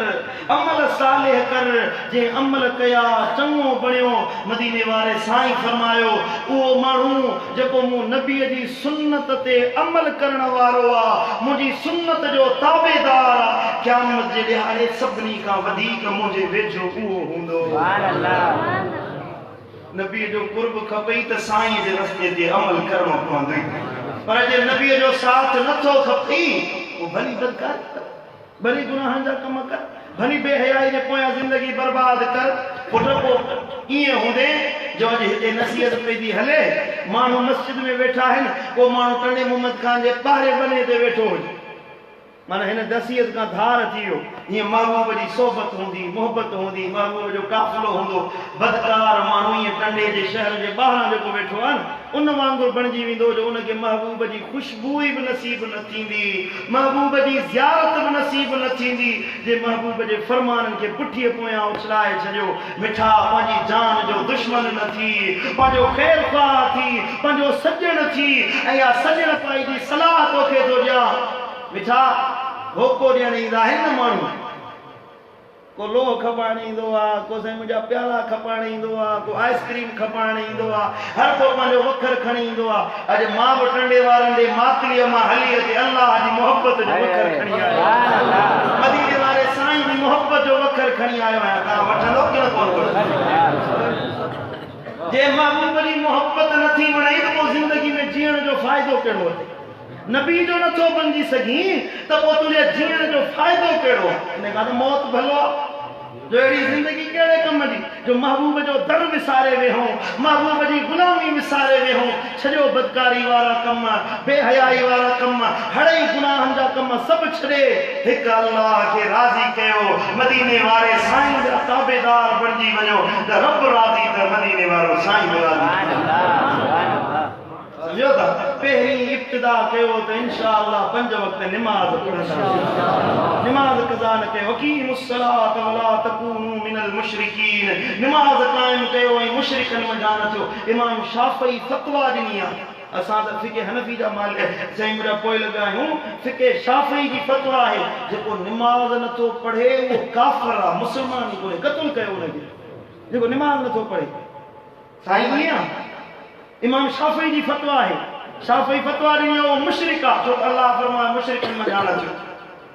अमल सालेह कर जे अमल कया चंगो बणियो मदीने वाले साईं फरमायो ओ मानू जेको मु नबी जी सुन्नत ते अमल करण वारो आ मुजी सुन्नत जो ताबेदार क़यामत जे ॾियारे सभनी का वधीक मुझे वेझो उहो हूंदो सुभान अल्लाह नबी जो कुर्ब खपई त साईं जे रस्ते ते अमल करणो पवंदो पर जे नबी जो साथ नथो खपई ओ भली बदकार भली गुनाहन जा कम कर भली बेहयाई जे पोया जिंदगी बर्बाद कर पुटो को ये होंदे जो जे हिते नसीहत पे दी हले मानू मस्जिद में बैठा है को मानू टंडे मोहम्मद खान जे पारे बने ते बैठो हो माने हिन नसीहत का धार थियो ये महबूब जी सोबत होंदी मोहब्बत होंदी महबूब जो काफिलो होंदो बदकार मानू ये टंडे जे शहर जे बाहर जो बैठो है उन वांगुर बनजी विंदो जो उनके महबूब जी खुशबू भी नसीब न थींदी महबूब जी ज़ियारत भी नसीब न थींदी जे महबूब जे फरमानन के पुठिए पोया उछलाए छजो मिठा पाजी जान जो दुश्मन न थी पाजो खैर ख्वाह थी पाजो सजण थी या सजण पाई जी सलाह तोखे तो दिया मिठा होको ॾियण ईंदा आहिनि न माण्हू को लोह खपाइण ईंदो आहे को साईं मुंहिंजा प्याला खपाइण ईंदो आहे को आइस्क्रीम खपाइण ईंदो आहे हर को पंहिंजो वखर खणी ईंदो आहे अॼु मां बि टंडे वारनि जे मातलीअ मां हली अचे अल्लाह जी मोहब्बत जो वखर खणी आयो मदीने वारे साईं जी मोहब्बत जो वखर खणी आयो आहियां तव्हां वठंदो की न कोन जे महबूब जी मोहब्बत नथी वणे त पोइ ज़िंदगी में जीअण जो फ़ाइदो कहिड़ो अथई नबी जो नथो बणजी सघी त पोइ तुंहिंजे जीअण जो फ़ाइदो कहिड़ो इन खां त मौत भलो जो अहिड़ी ज़िंदगी कहिड़े कम जी जो महबूब जो दर विसारे वेहो महबूब जी गुलामी विसारे वेहो छॾियो बदकारी वारा कम बेहयाई वारा कम हड़ई गुनाहनि जा कम सभु छॾे हिकु अल्लाह खे राज़ी कयो मदीने वारे साईं जा ताबेदार बणजी वञो त रब राज़ी त मदीने वारो साईं राज़ी समझो था पहली इब्तिदा कयो तो इंशाअल्लाह 5 वक्त नमाज पढ़ंदा नमाज कज़ा न कयो अकीमुस्सलात वला तकूनु मिनल मुशरिकीन नमाज कायम कयो ऐं मुशरिकन में जान थियो इमाम शाफई फतवा ॾिनी आहे असां त फिके हनफी जा माल साईं मुंहिंजा पोइ लॻा आहियूं फिके शाफई जी फतवा आहे जेको नमाज नथो पढ़े उहो काफ़िर आहे मुस्लमान ई कोन्हे क़त्ल कयो उनखे जेको नमाज नथो पढ़े साईं ईअं इमाम शाफई जी फतवा है शाफई फतवा ॾिनी वो मुशरिक आहे छो अल्लाह फरमाए मुशरिकन में जान अचो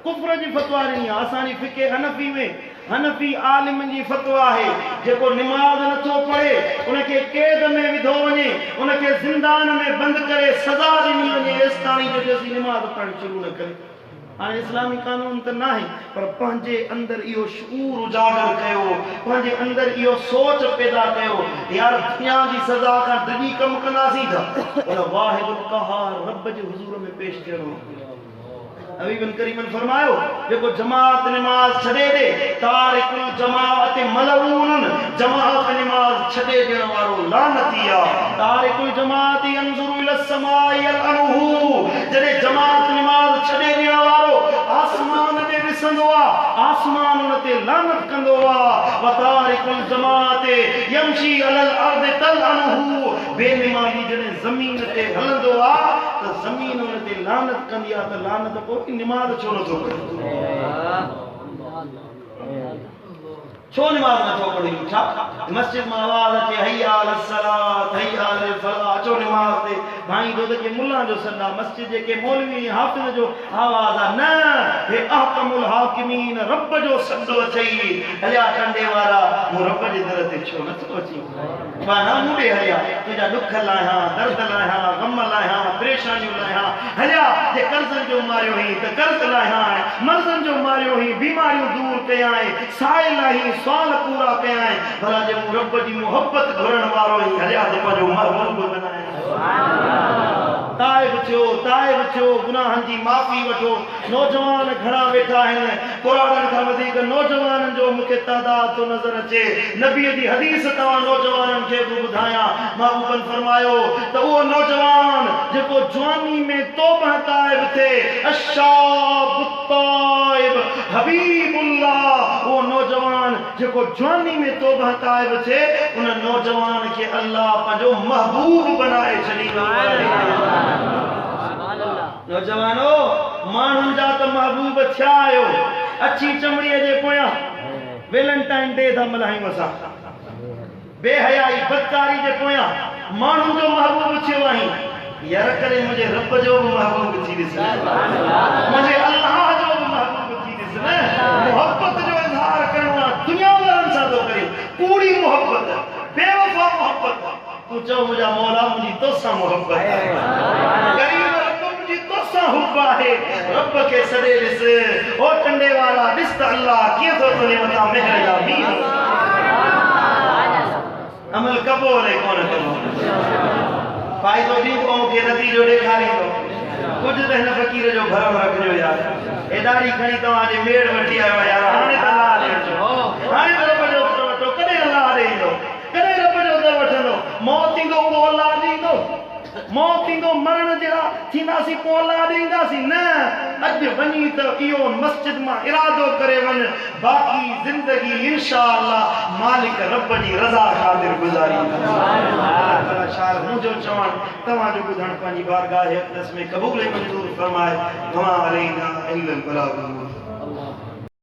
कुफ्र जी फतवा ॾिनी आहे असांजी फिके हनफी में हनफी आलिम जी फतवा है जेको नमाज नथो पढ़े उनके कैद में विधो वञे उनके ज़िंदान में बंद करे सज़ा ॾिनी वञे एसिताणी जो असीं नमाज पढ़ण शुरू न करे हाँ इस्लामी कानून तो ना है पर पंहिंजे अंदर इहो शूर उजागर कयो पंहिंजे अंदर इहो सोच पैदा कयो यार दुनिया जी सज़ा का दगी कम कंदासीं था उन वाहिदुल क़हार रब जे हुजूर में पेश थियणो हबीबन करीमन फरमायो जेको जमात नमाज छॾे दे तारिकुल जमात मलऊन जमात नमाज छॾे ॾियण वारो लानती आहे तारिकुल जमात यंजुरु इला समाई अलअनहु जॾहिं जमात नमाज छॾे ॾियण वारो आसमान ते ॾिसंदो आहे आसमान उन ते लानत कंदो आहे व तारिकुल जमात यमशी अलल अर्द तलअनहु बेनमाज़ी जॾहिं ज़मीन ते हलंदो आहे त ज़मीन उन ते लानत कंदी आहे त लानत पोइ नमाज छो नथो पढ़े छो नमाज नथो पढ़े मस्जिद में आवाज़ अचे हैया अलस सलात हैया अलल फलाह अचो नमाज ते आई दो के मुल्ला जो सन्ना मस्जिद के मौलवी हाफिज जो आवाज आ न हे अहकमुल हाकिमीन रब जो सदो चई हलिया कंडे वाला मु रब जे दर ते छो न सोची बाना मुडे हलिया तुजा दुख लाया दर्द लाया गम लाया परेशानी लाया हलिया जे कर्जन जो मारियो ही त कर्ज लाया मर्जन जो मारियो ही बीमारियों दूर के आए साए लाही सवाल पूरा के आए भला जे मु रब जी मोहब्बत घुरण वारो ही हलिया जे जो महबूब बनाए ताइब थियो गुनाहन जी माफ़ी वठो नौजवान घणा वेठा आहिनि कुरान खां वधीक नौजवाननि जो मूंखे तादाद तो नज़र अचे नबीअ जी हदीस तव्हां नौजवाननि खे बि ॿुधायां महबूबन फरमायो त उहो नौजवान जेको जवानी में तौबह ताइब थिए अशाब ताइब हबीबुल्लाह उहो नौजवान जेको जवानी में तौबह ताइब थिए उन नौजवान खे अल्लाह पंहिंजो महबूब बनाए छॾींदो आहे नौजवानो माण्हुनि जा त महबूब थिया आहियो अछी चमड़ीअ जे पोयां वैलेंटाइन डे था मल्हायूं असां बेहयाई बदकारी जे पोयां माण्हुनि जो महबूब थियो आहीं यार करे मुंहिंजे रब जो बि महबूब थी ॾिस मुंहिंजे अल्लाह जो बि महबूब थी ॾिस न मोहब्बत जो इज़हार करणो आहे दुनिया वारनि सां थो करे कूड़ी मोहब्बत बेवफा मोहब्बत तूं चओ मुंहिंजा मौला मुंहिंजी तोसां मोहब्बत आहे हुब्बा है रब के सदे ॾिस ओ कंडे वाला ॾिस त अल्लाह कीअं थो तुंहिंजे मथां महर या मीर अमल कबो रे कोन कबो फ़ाइदो ॾींदो मूंखे नतीजो ॾेखारींदो कुझु त हिन फ़क़ीर जो भरम रखिजो यार एॾारी खणी तव्हांजे मेड़ वठी आयो यार हाणे त अलाह ॾे अचो हाणे त रब जो दर वठो कॾहिं अलाह ॾे ईंदो कॾहिं रब जो दर वठंदो मौत ईंदो पोइ औलाद ईंदो मौत ईंदो मरण जहिड़ा थींदासीं पोइ औलाद ईंदासीं न अॼु वञी त इहो मस्जिद मां इरादो करे वञ बाक़ी ज़िंदगी इंशाअल्लाह मालिक रब जी रज़ा ख़ातिर गुज़ारींदा मुंहिंजो चवण तव्हांजो ॿुधण पंहिंजी बारगाह अक़दस में क़बूल मंज़ूर फरमाए वमा अलैना इल्लल बलाग।